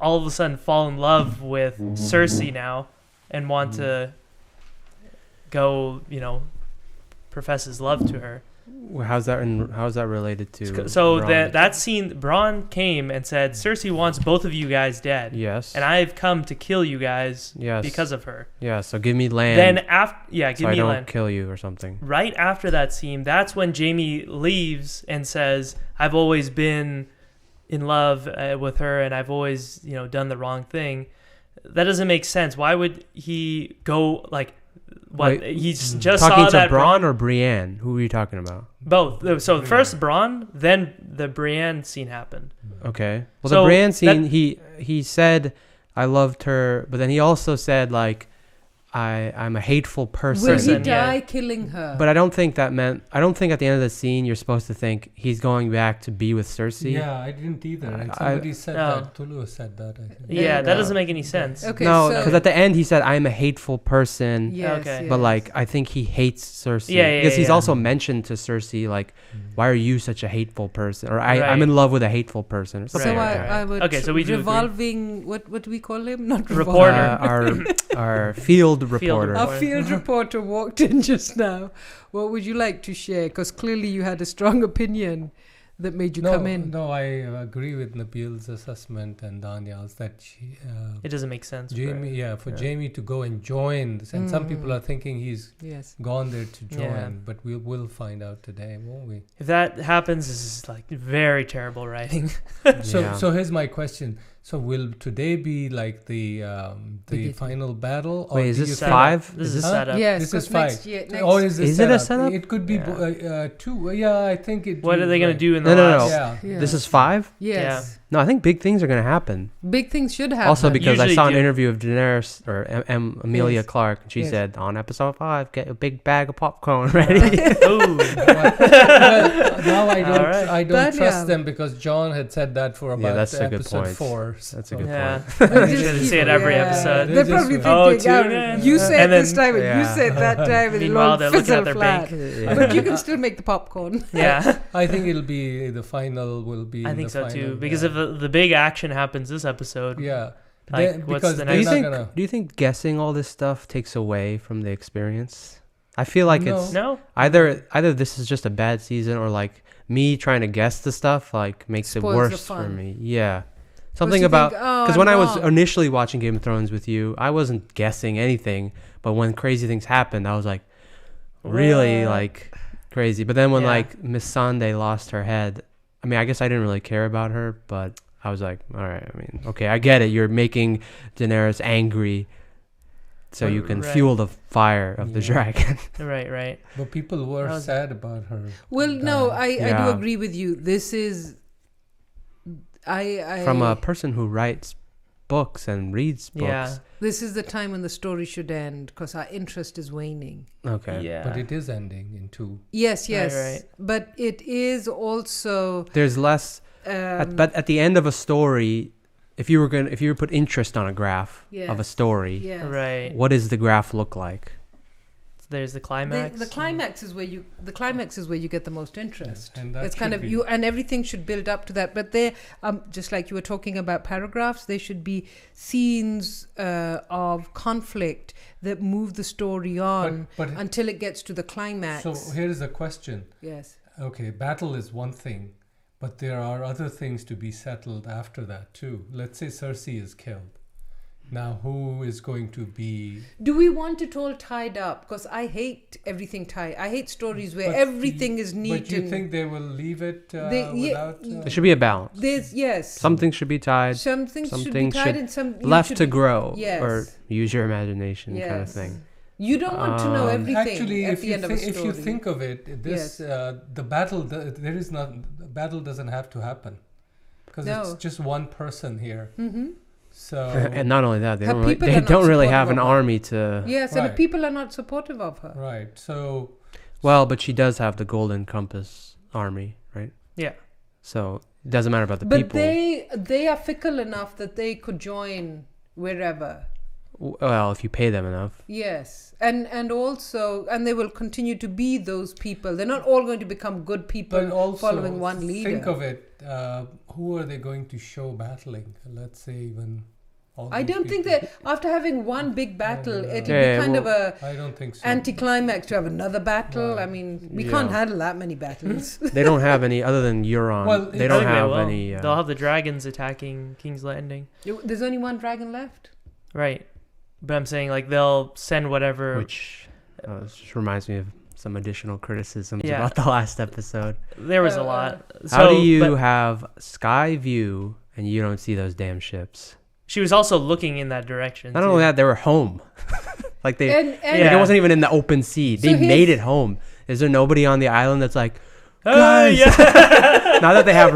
Speaker 3: all of a sudden fall in love with Cersei now and want to go, profess his love to her.
Speaker 1: Well, how's that related to?
Speaker 3: So
Speaker 1: Bronn?
Speaker 3: that scene, Bronn came and said, Cersei wants both of you guys dead.
Speaker 1: Yes.
Speaker 3: And I've come to kill you guys
Speaker 1: Yes.
Speaker 3: because of her.
Speaker 1: Yeah. So give me land.
Speaker 3: Then give
Speaker 1: so I
Speaker 3: me
Speaker 1: don't
Speaker 3: land.
Speaker 1: kill you or something.
Speaker 3: Right after that scene, that's when Jaime leaves and says, I've always been in love with her and I've always, done the wrong thing. That doesn't make sense. Why would he go what?
Speaker 1: Wait,
Speaker 3: He just
Speaker 1: talking
Speaker 3: saw
Speaker 1: to
Speaker 3: that
Speaker 1: Bronn or Brienne? Who are you talking about?
Speaker 3: both. So first Bronn, then the Brienne scene happened.
Speaker 1: Okay. Well,
Speaker 3: So
Speaker 1: the Brienne scene, he said I loved her, but then he also said like I'm a hateful person.
Speaker 2: Will he
Speaker 3: Person, yeah.
Speaker 2: die killing her?
Speaker 1: But I don't think that meant. I don't think at the end of the scene you're supposed to think he's going back to be with Cersei.
Speaker 4: Yeah, I didn't either. And
Speaker 1: I-
Speaker 4: somebody said
Speaker 3: No.
Speaker 4: that. Tulu said that, I think.
Speaker 3: Yeah, that
Speaker 1: No.
Speaker 3: doesn't make any sense.
Speaker 2: Okay,
Speaker 1: No,
Speaker 2: so
Speaker 1: because at the end he said I'm a hateful person.
Speaker 2: yes,
Speaker 3: Okay.
Speaker 2: yes.
Speaker 1: But like I think he hates Cersei.
Speaker 3: Yeah,
Speaker 1: because he's
Speaker 3: yeah.
Speaker 1: also mentioned to Cersei like, why are you such a hateful person? Or I'm
Speaker 3: Right.
Speaker 1: in love with a hateful person. Or
Speaker 2: So
Speaker 1: something
Speaker 3: Right,
Speaker 1: like
Speaker 2: I
Speaker 1: that.
Speaker 2: would
Speaker 3: Okay, so we do agree.
Speaker 2: revolving. What do we call him? Not
Speaker 3: Reporter.
Speaker 2: revolving.
Speaker 1: Our field reporter.
Speaker 3: reporter.
Speaker 2: Our field reporter walked in just now. What would you like to share? Because clearly you had a strong opinion that made you come in.
Speaker 4: No, I agree with Nabil's assessment and Daniel's that
Speaker 3: It doesn't make sense.
Speaker 4: for Jamie to go and join. And some people are thinking he's gone there to join, but we'll find out today, won't we?
Speaker 3: If that happens, this is like very terrible writing.
Speaker 4: So here's my question. So will today be like the final battle?
Speaker 1: Wait, is this 5?
Speaker 3: This is a setup.
Speaker 2: Yes,
Speaker 4: This is
Speaker 2: 'cause
Speaker 4: 5.
Speaker 2: next
Speaker 4: Or is
Speaker 1: it a setup?
Speaker 4: It could be 2. Yeah, I think it.
Speaker 3: What are they going to do in the
Speaker 1: No, no,
Speaker 3: last?
Speaker 1: no.
Speaker 4: Yeah.
Speaker 1: This is 5?
Speaker 2: Yes.
Speaker 1: No, I think big things are going to happen.
Speaker 2: Big things should happen.
Speaker 1: Also, because I
Speaker 3: Usually
Speaker 1: saw an
Speaker 3: do.
Speaker 1: interview of Daenerys or Amelia
Speaker 2: Yes.
Speaker 1: Clark, and she
Speaker 2: Yes.
Speaker 1: said on episode 5, get a big bag of popcorn ready.
Speaker 3: Ooh.
Speaker 4: Well, now I don't.
Speaker 3: Alright.
Speaker 4: I don't
Speaker 2: But
Speaker 4: trust
Speaker 2: yeah.
Speaker 4: them because John had said that for about
Speaker 1: that's a good
Speaker 4: episode
Speaker 1: point.
Speaker 4: 4.
Speaker 1: That's a good
Speaker 3: Yeah.
Speaker 1: point.
Speaker 3: You should say it every episode.
Speaker 2: They're
Speaker 4: They
Speaker 2: probably
Speaker 4: just-
Speaker 2: thinking,
Speaker 3: Oh, tune in.
Speaker 2: you said
Speaker 3: And
Speaker 2: this
Speaker 3: then-
Speaker 2: time and you said that time, and
Speaker 3: Meanwhile,
Speaker 2: it'll
Speaker 3: they're looking
Speaker 2: fizzle
Speaker 3: at their
Speaker 2: flat.
Speaker 1: Yeah.
Speaker 2: But you can still make the popcorn.
Speaker 3: Yeah.
Speaker 4: I think it'll be the final. Will be.
Speaker 3: I
Speaker 4: in
Speaker 3: think
Speaker 4: the
Speaker 3: so
Speaker 4: final,
Speaker 3: too. Because if the big action happens this episode,
Speaker 4: yeah,
Speaker 3: like,
Speaker 4: They-
Speaker 3: what's
Speaker 4: because
Speaker 3: the
Speaker 1: Do you
Speaker 3: next-
Speaker 4: they're
Speaker 1: think?
Speaker 4: not gonna.
Speaker 1: Do you think guessing all this stuff takes away from the experience? I feel like
Speaker 4: No.
Speaker 1: it's
Speaker 3: no,
Speaker 1: either this is just a bad season, or like me trying to guess the stuff like makes
Speaker 2: Spoils
Speaker 1: it
Speaker 2: the
Speaker 1: worse for
Speaker 2: fun.
Speaker 1: me. Yeah,
Speaker 2: 'Cause
Speaker 1: something
Speaker 2: you
Speaker 1: about
Speaker 2: think, oh,
Speaker 1: because
Speaker 2: I'm
Speaker 1: when I was
Speaker 2: wrong.
Speaker 1: initially watching Game of Thrones with you, I wasn't guessing anything, but when crazy things happened, I was like really
Speaker 3: What?
Speaker 1: like crazy. But then when
Speaker 3: Yeah.
Speaker 1: like Miss Sunday lost her head, I mean, I guess I didn't really care about her, but I was like, all right, I mean, okay, I get it. You're making Daenerys angry so you can
Speaker 3: Right.
Speaker 1: fuel the fire of the
Speaker 4: Yeah.
Speaker 1: dragon.
Speaker 3: right.
Speaker 4: But people were
Speaker 3: That was-
Speaker 4: sad about her.
Speaker 2: Well, no, I do
Speaker 1: Yeah.
Speaker 2: agree with you. This is, I
Speaker 1: From a person who writes books and reads books.
Speaker 3: Yeah.
Speaker 2: this is the time when the story should end because our interest is waning.
Speaker 1: Okay.
Speaker 3: Yeah.
Speaker 4: But it is ending in 2.
Speaker 2: Yes, yes,
Speaker 3: right.
Speaker 2: but it is also.
Speaker 1: There's less but at the end of a story, if you were put interest on a graph of a story,
Speaker 2: Yes.
Speaker 3: Right.
Speaker 1: what does the graph look like?
Speaker 3: There's the climax.
Speaker 2: The climax is where you get the most interest.
Speaker 4: And that
Speaker 2: It's kind
Speaker 4: should
Speaker 2: of
Speaker 4: be-
Speaker 2: you, and everything should build up to that. But they, just like you were talking about paragraphs, they should be scenes of conflict that move the story on
Speaker 4: But
Speaker 2: until it gets to the climax.
Speaker 4: so here's the question.
Speaker 2: Yes.
Speaker 4: Okay, battle is one thing, but there are other things to be settled after that too. Let's say Cersei is killed. Now, who is going to be?
Speaker 2: Do we want it all tied up? Because I hate everything tied. I hate stories where
Speaker 4: But
Speaker 2: everything is neat.
Speaker 4: But you
Speaker 2: and
Speaker 4: think they will leave it
Speaker 2: They- yeah,
Speaker 4: without?
Speaker 1: There should be a balance.
Speaker 2: there's yes.
Speaker 1: Something should be tied,
Speaker 2: Some things should be
Speaker 1: something
Speaker 2: tied,
Speaker 1: should
Speaker 2: and some you
Speaker 1: left
Speaker 2: should
Speaker 1: to
Speaker 2: be-
Speaker 1: grow,
Speaker 2: Yes.
Speaker 1: or use your imagination kind of
Speaker 2: Yes.
Speaker 1: thing.
Speaker 2: You don't want to know everything
Speaker 4: Actually,
Speaker 2: at
Speaker 4: if
Speaker 2: the
Speaker 4: you
Speaker 2: end of a
Speaker 4: think,
Speaker 2: story.
Speaker 4: if you think of it, this the battle there is not the battle doesn't have to happen because
Speaker 2: No.
Speaker 4: it's just one person here.
Speaker 2: Mm-hmm.
Speaker 4: So
Speaker 1: And not only that, they
Speaker 2: Her
Speaker 1: don't really,
Speaker 2: people
Speaker 1: they
Speaker 2: are not
Speaker 1: don't really have
Speaker 2: supportive
Speaker 1: an
Speaker 2: of her.
Speaker 1: army to.
Speaker 2: Yes, and the
Speaker 4: Right.
Speaker 2: people are not supportive of her.
Speaker 4: right, so
Speaker 1: Well, but she does have the Golden Compass army, right?
Speaker 3: Yeah.
Speaker 1: So it doesn't matter about the
Speaker 2: But
Speaker 1: people.
Speaker 2: they are fickle enough that they could join wherever.
Speaker 1: Well, if you pay them enough.
Speaker 2: Yes, and also they will continue to be those people. They're not all going to become good people
Speaker 4: but also
Speaker 2: following one leader.
Speaker 4: think of it. Who are they going to show battling? Let's say even. All
Speaker 2: I
Speaker 4: these
Speaker 2: don't think
Speaker 4: people.
Speaker 2: that after having one big battle,
Speaker 4: Yeah.
Speaker 2: it'll
Speaker 1: Yeah,
Speaker 2: be kind
Speaker 1: well,
Speaker 2: of a
Speaker 4: I don't think so.
Speaker 2: anticlimax to have another battle.
Speaker 4: Right.
Speaker 2: I mean, we
Speaker 1: Yeah.
Speaker 2: can't handle that many battles.
Speaker 1: They don't have any other than Euron.
Speaker 4: Well,
Speaker 1: they
Speaker 4: I
Speaker 1: don't
Speaker 3: think they
Speaker 1: have
Speaker 3: will.
Speaker 1: any.
Speaker 3: They'll have the dragons attacking King's Landing.
Speaker 2: There's only one dragon left.
Speaker 3: Right. But I'm saying like they'll send whatever.
Speaker 1: which just reminds me of some additional criticisms
Speaker 3: Yeah.
Speaker 1: about the last episode.
Speaker 3: There was a
Speaker 2: Uh,
Speaker 3: lot.
Speaker 1: How do
Speaker 3: So,
Speaker 1: you
Speaker 3: but
Speaker 1: have sky view and you don't see those damn ships?
Speaker 3: she was also looking in that direction.
Speaker 1: Not
Speaker 3: too.
Speaker 1: only that, they were home. like they,
Speaker 2: And
Speaker 1: like
Speaker 3: Yeah.
Speaker 1: it wasn't even in the open sea.
Speaker 2: So
Speaker 1: They
Speaker 2: here's-
Speaker 1: made it home. Is there nobody on the island that's like,
Speaker 3: Oh,
Speaker 1: guys?
Speaker 3: yeah.
Speaker 1: not that they have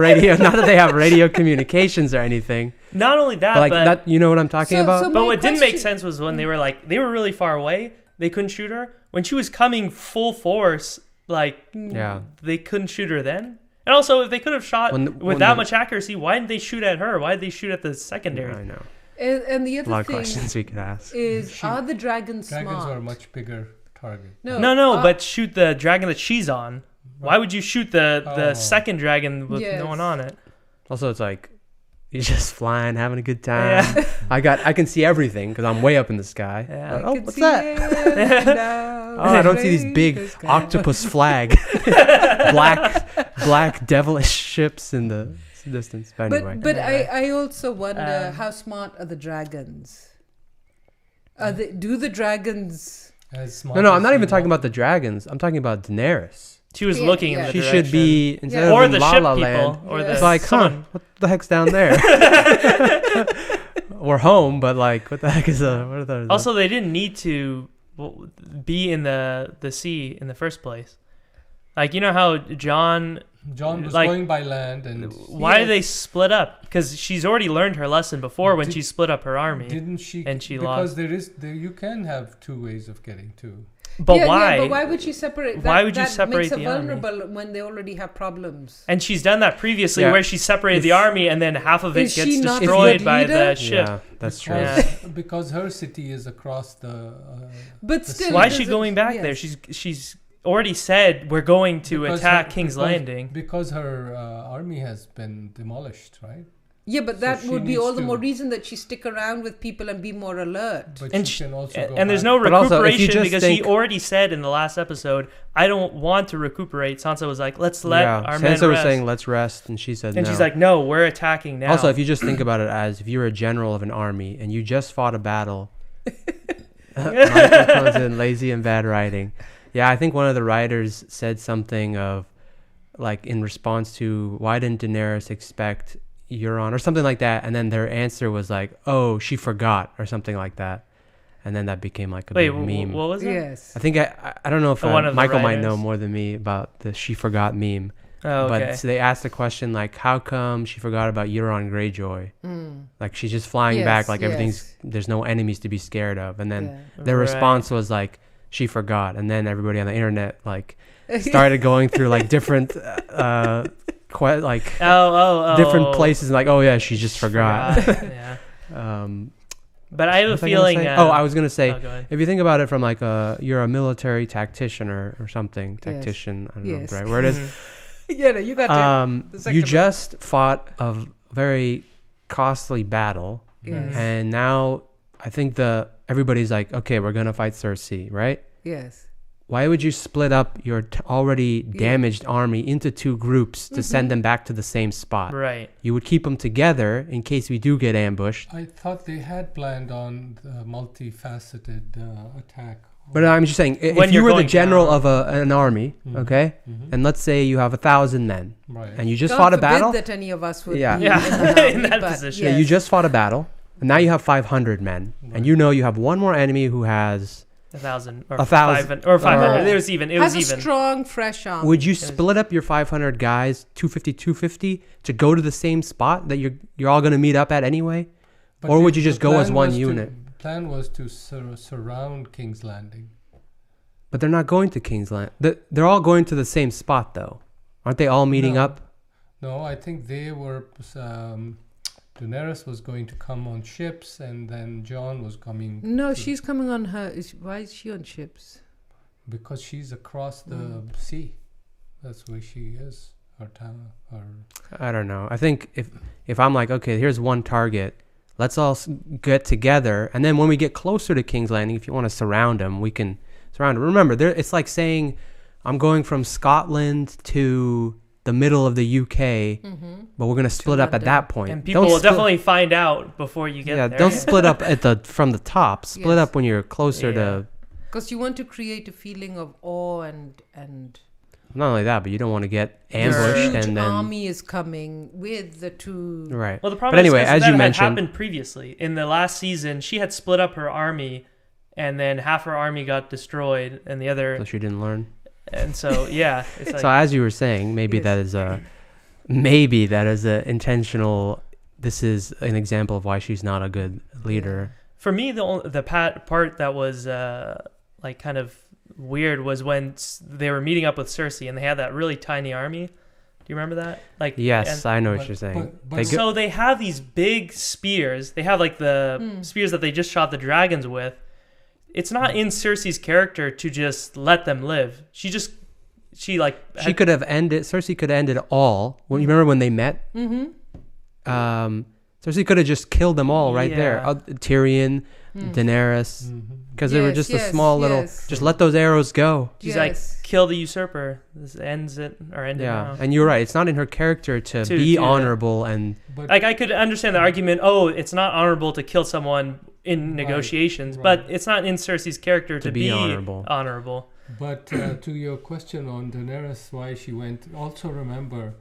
Speaker 1: radio communications or anything,
Speaker 3: Not only that,
Speaker 1: but like
Speaker 3: but
Speaker 1: that, you know what I'm talking
Speaker 2: So-
Speaker 1: about?
Speaker 2: so
Speaker 3: But
Speaker 2: my
Speaker 3: what didn't make
Speaker 2: question-
Speaker 3: sense was when they were really far away, they couldn't shoot her. When she was coming full force, like
Speaker 1: Yeah.
Speaker 3: they couldn't shoot her then. And also, if they could have shot
Speaker 1: When
Speaker 3: with that much accuracy, why didn't they shoot at her? Why did they shoot at the secondary?
Speaker 1: I know.
Speaker 2: And the
Speaker 1: A
Speaker 2: other
Speaker 1: lot of
Speaker 2: thing
Speaker 1: questions we could ask.
Speaker 2: is, are the dragons
Speaker 4: Dragons
Speaker 2: smart?
Speaker 4: are a much bigger target.
Speaker 3: No, but shoot the dragon that she's on. Why would you shoot the
Speaker 4: Oh.
Speaker 3: second dragon with
Speaker 2: Yes.
Speaker 3: no one on it?
Speaker 1: Also, it's like, You're just flying, having a good time. Yeah. I can see everything because I'm way up in the sky.
Speaker 3: Yeah.
Speaker 1: Like, oh, what's that? Oh, I don't see these big octopus flag, black devilish ships in the distance. But anyway.
Speaker 2: But I also wonder how smart are the dragons? Do the dragons?
Speaker 1: No, I'm not even talking about the dragons. I'm talking about Daenerys.
Speaker 3: She was looking in the
Speaker 1: She
Speaker 3: direction.
Speaker 1: should be instead
Speaker 3: or
Speaker 1: of
Speaker 3: the
Speaker 1: La
Speaker 3: ship
Speaker 1: La
Speaker 3: people,
Speaker 1: Land.
Speaker 3: or
Speaker 1: It's like, what the heck's down there? We're home, but like, what the heck is what are those?
Speaker 3: Also, they didn't need to be in the sea in the first place. Like, you know how John
Speaker 4: was going by land, and
Speaker 3: why did they split up? Because she's already learned her lesson before when she split up her army.
Speaker 4: Didn't she?
Speaker 3: And she lost.
Speaker 4: Because you can have two ways of getting to.
Speaker 3: But why?
Speaker 2: But why would she separate?
Speaker 3: Why would you separate
Speaker 2: the army?
Speaker 3: the
Speaker 2: vulnerable when they already have problems.
Speaker 3: And she's done that previously, where she separated the army, and then half of it
Speaker 2: Is
Speaker 3: gets
Speaker 2: she not
Speaker 3: destroyed
Speaker 2: the
Speaker 3: by
Speaker 2: leader?
Speaker 3: the ship.
Speaker 1: Yeah, that's true.
Speaker 4: Because her city is across the.
Speaker 2: But still,
Speaker 3: why is she going back there? She's already said we're going to attack King's Landing.
Speaker 4: Because her army has been demolished, right?
Speaker 2: Yeah, but that would be all the more reason that she stick around with people and be more alert.
Speaker 4: But
Speaker 3: and
Speaker 4: she can also go
Speaker 3: and there's
Speaker 4: back.
Speaker 3: no recuperation because
Speaker 1: think,
Speaker 3: he already said in the last episode, I don't want to recuperate. Sansa was like, let's let our men rest.
Speaker 1: Sansa was saying, let's rest, and she said
Speaker 3: and
Speaker 1: no.
Speaker 3: she's like, no, we're attacking now.
Speaker 1: Also, if you just think about it as if you're a general of an army and you just fought a battle, Michael comes in lazy and bad writing. Yeah, I think one of the writers said something of, like, in response to, why didn't Daenerys expect Euron or something like that, and then their answer was like, oh, she forgot or something like that, and then that became like a big meme.
Speaker 3: What was it?
Speaker 2: Yes,
Speaker 1: I think I don't know if Michael might know more than me about the she forgot meme.
Speaker 3: Oh, okay.
Speaker 1: But so they asked the question like, how come she forgot about Euron Greyjoy? Like she's just flying back, like there's no enemies to be scared of, and then their response was like, she forgot, and then everybody on the internet like started going through like different different places and like, oh yeah, she just forgot.
Speaker 3: Yeah. But I have a feeling.
Speaker 1: I was gonna say, if you think about it from like you're a military tactician or something, tactician. I don't know the right word is.
Speaker 2: Yeah, no, you got
Speaker 1: you just fought a very costly battle, and now I think everybody's like, okay, we're gonna fight Cersei, right?
Speaker 2: Yes.
Speaker 1: Why would you split up your already damaged army into two groups to send them back to the same spot?
Speaker 3: Right.
Speaker 1: You would keep them together in case we do get ambushed.
Speaker 4: I thought they had planned on the multifaceted attack.
Speaker 1: But I'm just saying, if you were the general of an army, okay, and let's say you have 1,000 men, and you just fought a battle.
Speaker 2: That any of us would
Speaker 3: be in that position.
Speaker 1: Yeah, you just fought a battle, and now you have 500 men, and you know you have one more enemy who has
Speaker 3: 1,000 or
Speaker 1: 1,000
Speaker 3: or 500. It was even.
Speaker 2: Has a strong, fresh army.
Speaker 1: Would you split up your 500 guys, 250, to go to the same spot that you're all going to meet up at anyway, or would you just go as one unit?
Speaker 4: Plan was to surround King's Landing.
Speaker 1: But they're not going to King's Landing. They're all going to the same spot, though. Aren't they all meeting up?
Speaker 4: No, I think they were... Daenerys was going to come on ships, and then Jon was coming...
Speaker 2: No, she's coming on her... Why is she on ships?
Speaker 4: Because she's across the sea. That's where she is. Her town.
Speaker 1: I don't know. I think if I'm like, okay, here's one target... Let's all get together, and then when we get closer to King's Landing, if you want to surround them, we can surround them. Remember, it's like saying, I'm going from Scotland to the middle of the UK, but we're going to split up at that point.
Speaker 3: And people will definitely find out before you get there.
Speaker 1: Yeah, don't split up from the top. Split up when you're closer to...
Speaker 2: Because you want to create a feeling of awe and
Speaker 1: not only that, but you don't want to get ambushed and then
Speaker 2: army is coming with the two.
Speaker 1: Right.
Speaker 3: Well, the problem is as you mentioned, happened previously in the last season. She had split up her army, and then half her army got destroyed, and the other.
Speaker 1: So she didn't learn.
Speaker 3: And so it's like,
Speaker 1: so as you were saying, maybe that is a intentional. This is an example of why she's not a good leader.
Speaker 3: For me, the part that was like kind of weird was when they were meeting up with Cersei and they had that really tiny army. Do you remember that? Like,
Speaker 1: yes, I know what you're saying.
Speaker 3: So they have these big spears. They have like the spears that they just shot the dragons with. It's not in Cersei's character to just let them live. Cersei could have ended it all. Well, you remember when they met?
Speaker 1: Cersei could have just killed them all right there.
Speaker 3: Yeah.
Speaker 1: Tyrion, Daenerys, because they were just a small little. Just let those arrows go.
Speaker 3: She's like, kill the usurper. This ends it or end it now.
Speaker 1: And you're right. It's not in her character to be honorable and.
Speaker 4: But
Speaker 3: Like I could understand the argument. Oh, it's not honorable to kill someone in negotiations, but it's not in Cersei's character to be honorable.
Speaker 4: But to your question on Daenerys, why she went, also remember,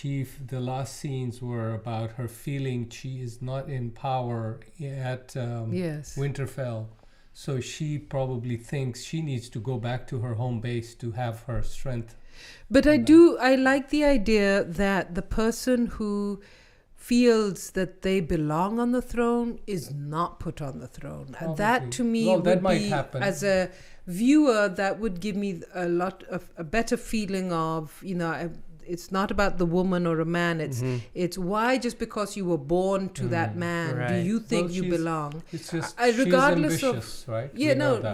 Speaker 4: the last scenes were about her feeling she is not in power at Winterfell. So she probably thinks she needs to go back to her home base to have her strength.
Speaker 2: But I like the idea that the person who feels that they belong on the throne is not put on the throne.
Speaker 4: Probably.
Speaker 2: That to me would be, as a viewer, that would give me a better feeling of, it's not about the woman or a man. It's why just because you were born to that man, do you think you belong?
Speaker 4: It's just
Speaker 2: regardless
Speaker 4: she's ambitious, right?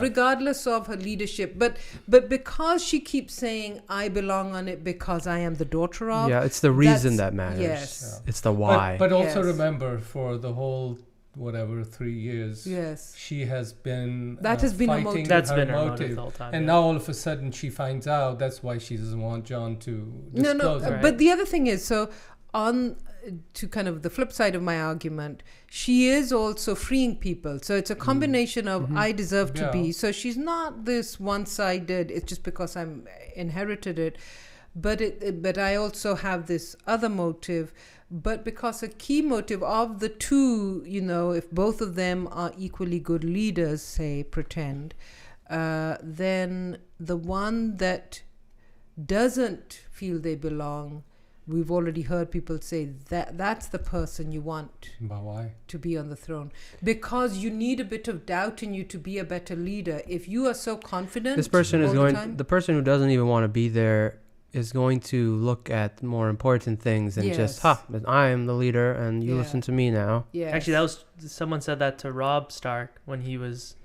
Speaker 2: Regardless of her leadership, but because she keeps saying I belong on it because I am the daughter of.
Speaker 1: Yeah, it's the reason that matters.
Speaker 2: Yes,
Speaker 1: it's the why.
Speaker 4: But also remember, for the whole 3 years, she has been fighting her motive. The whole time, and now all of a sudden she finds out that's why she doesn't want Jon to disclose it.
Speaker 2: But the other thing is, so on to kind of the flip side of my argument, she is also freeing people. So it's a combination of I deserve to be. So she's not this one-sided, it's just because I'm inherited it. But I also have this other motive. But because a key motive of the two, if both of them are equally good leaders, say, pretend, then the one that doesn't feel they belong, we've already heard people say that's the person you want to be on the throne. Because you need a bit of doubt in you to be a better leader. If you are so confident,
Speaker 1: the person who doesn't even want to be there is going to look at more important things and just, I am the leader and you listen to me now.
Speaker 2: Yes.
Speaker 3: Actually, someone said that to Robb Stark when he was,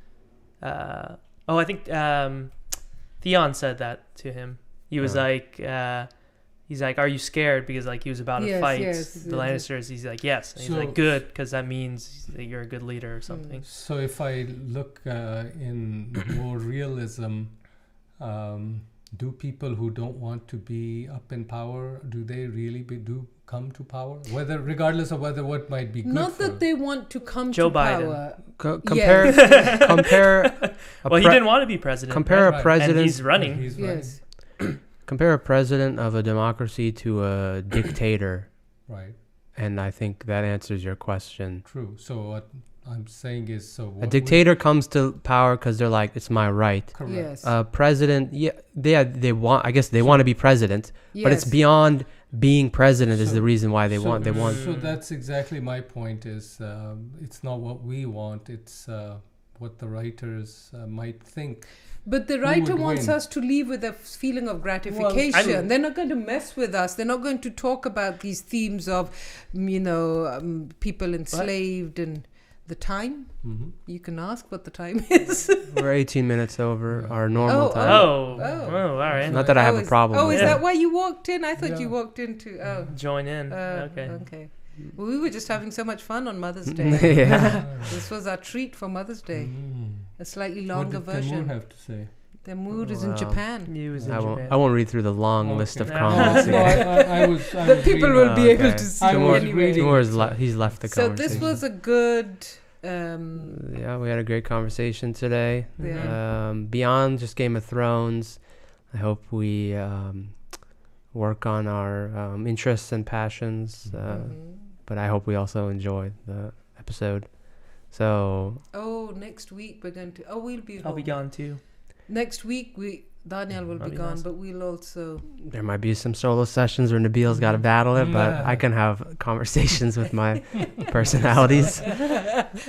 Speaker 3: I think Theon said that to him. He was he's like, are you scared? Because he was about to fight the Lannisters. He's like, yes. And he's like, good, because that means that you're a good leader or something.
Speaker 4: So if I look in more realism, do people who don't want to be up in power, do they really come to power? Regardless of what might be good
Speaker 2: Not that they want to come
Speaker 3: Joe
Speaker 2: to
Speaker 3: Biden.
Speaker 2: power.
Speaker 1: Compare.
Speaker 3: Well, he didn't want to be president.
Speaker 1: Compare a president.
Speaker 3: And he's running.
Speaker 2: Yes.
Speaker 1: Compare a president of a democracy to a dictator.
Speaker 4: Right.
Speaker 1: And I think that answers your question.
Speaker 4: True. So what I'm saying is,
Speaker 1: a dictator comes to power because they're like, it's my right.
Speaker 4: Correct.
Speaker 2: Yes.
Speaker 1: A president, they want. I guess they want to be president, but it's beyond being president is the reason why they want.
Speaker 4: So that's exactly my point. Is it's not what we want. It's what the writers might think.
Speaker 2: But the writer wants us to leave with a feeling of gratification. They're not going to mess with us. They're not going to talk about these themes of, people enslaved and the time. You can ask what the time is.
Speaker 1: We're 18 minutes over our normal time.
Speaker 3: Oh, all right.
Speaker 1: Not that I have a problem.
Speaker 2: Oh, is that why you walked in? I thought you walked in to
Speaker 3: join in.
Speaker 2: Okay. Well, we were just having so much fun on Mother's Day. This was our treat for Mother's Day. A slightly longer version.
Speaker 4: What did Temur have to say?
Speaker 2: Temur is in Japan.
Speaker 3: He was in Japan.
Speaker 1: I won't read through the long list of comments.
Speaker 4: I was
Speaker 2: people will be able to see anyway.
Speaker 1: He's left the
Speaker 2: So
Speaker 1: conversation.
Speaker 2: this was a good...
Speaker 1: we had a great conversation today.
Speaker 2: Yeah.
Speaker 1: Beyond just Game of Thrones, I hope we work on our interests and passions. But I hope we also enjoy the episode. So.
Speaker 2: Next week we're going to. We'll be.
Speaker 3: I'll be gone too.
Speaker 2: Next week Daniel will be gone, but we'll also.
Speaker 1: There might be some solo sessions where Nabil's got to battle it, but I can have conversations with my personalities.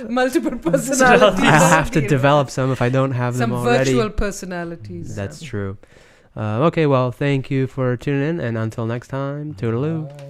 Speaker 2: Multiple personalities.
Speaker 1: I have to develop some if I don't have them already.
Speaker 2: Some virtual personalities.
Speaker 1: That's true. Okay, well, thank you for tuning in, and until next time, toodaloo.
Speaker 4: Bye.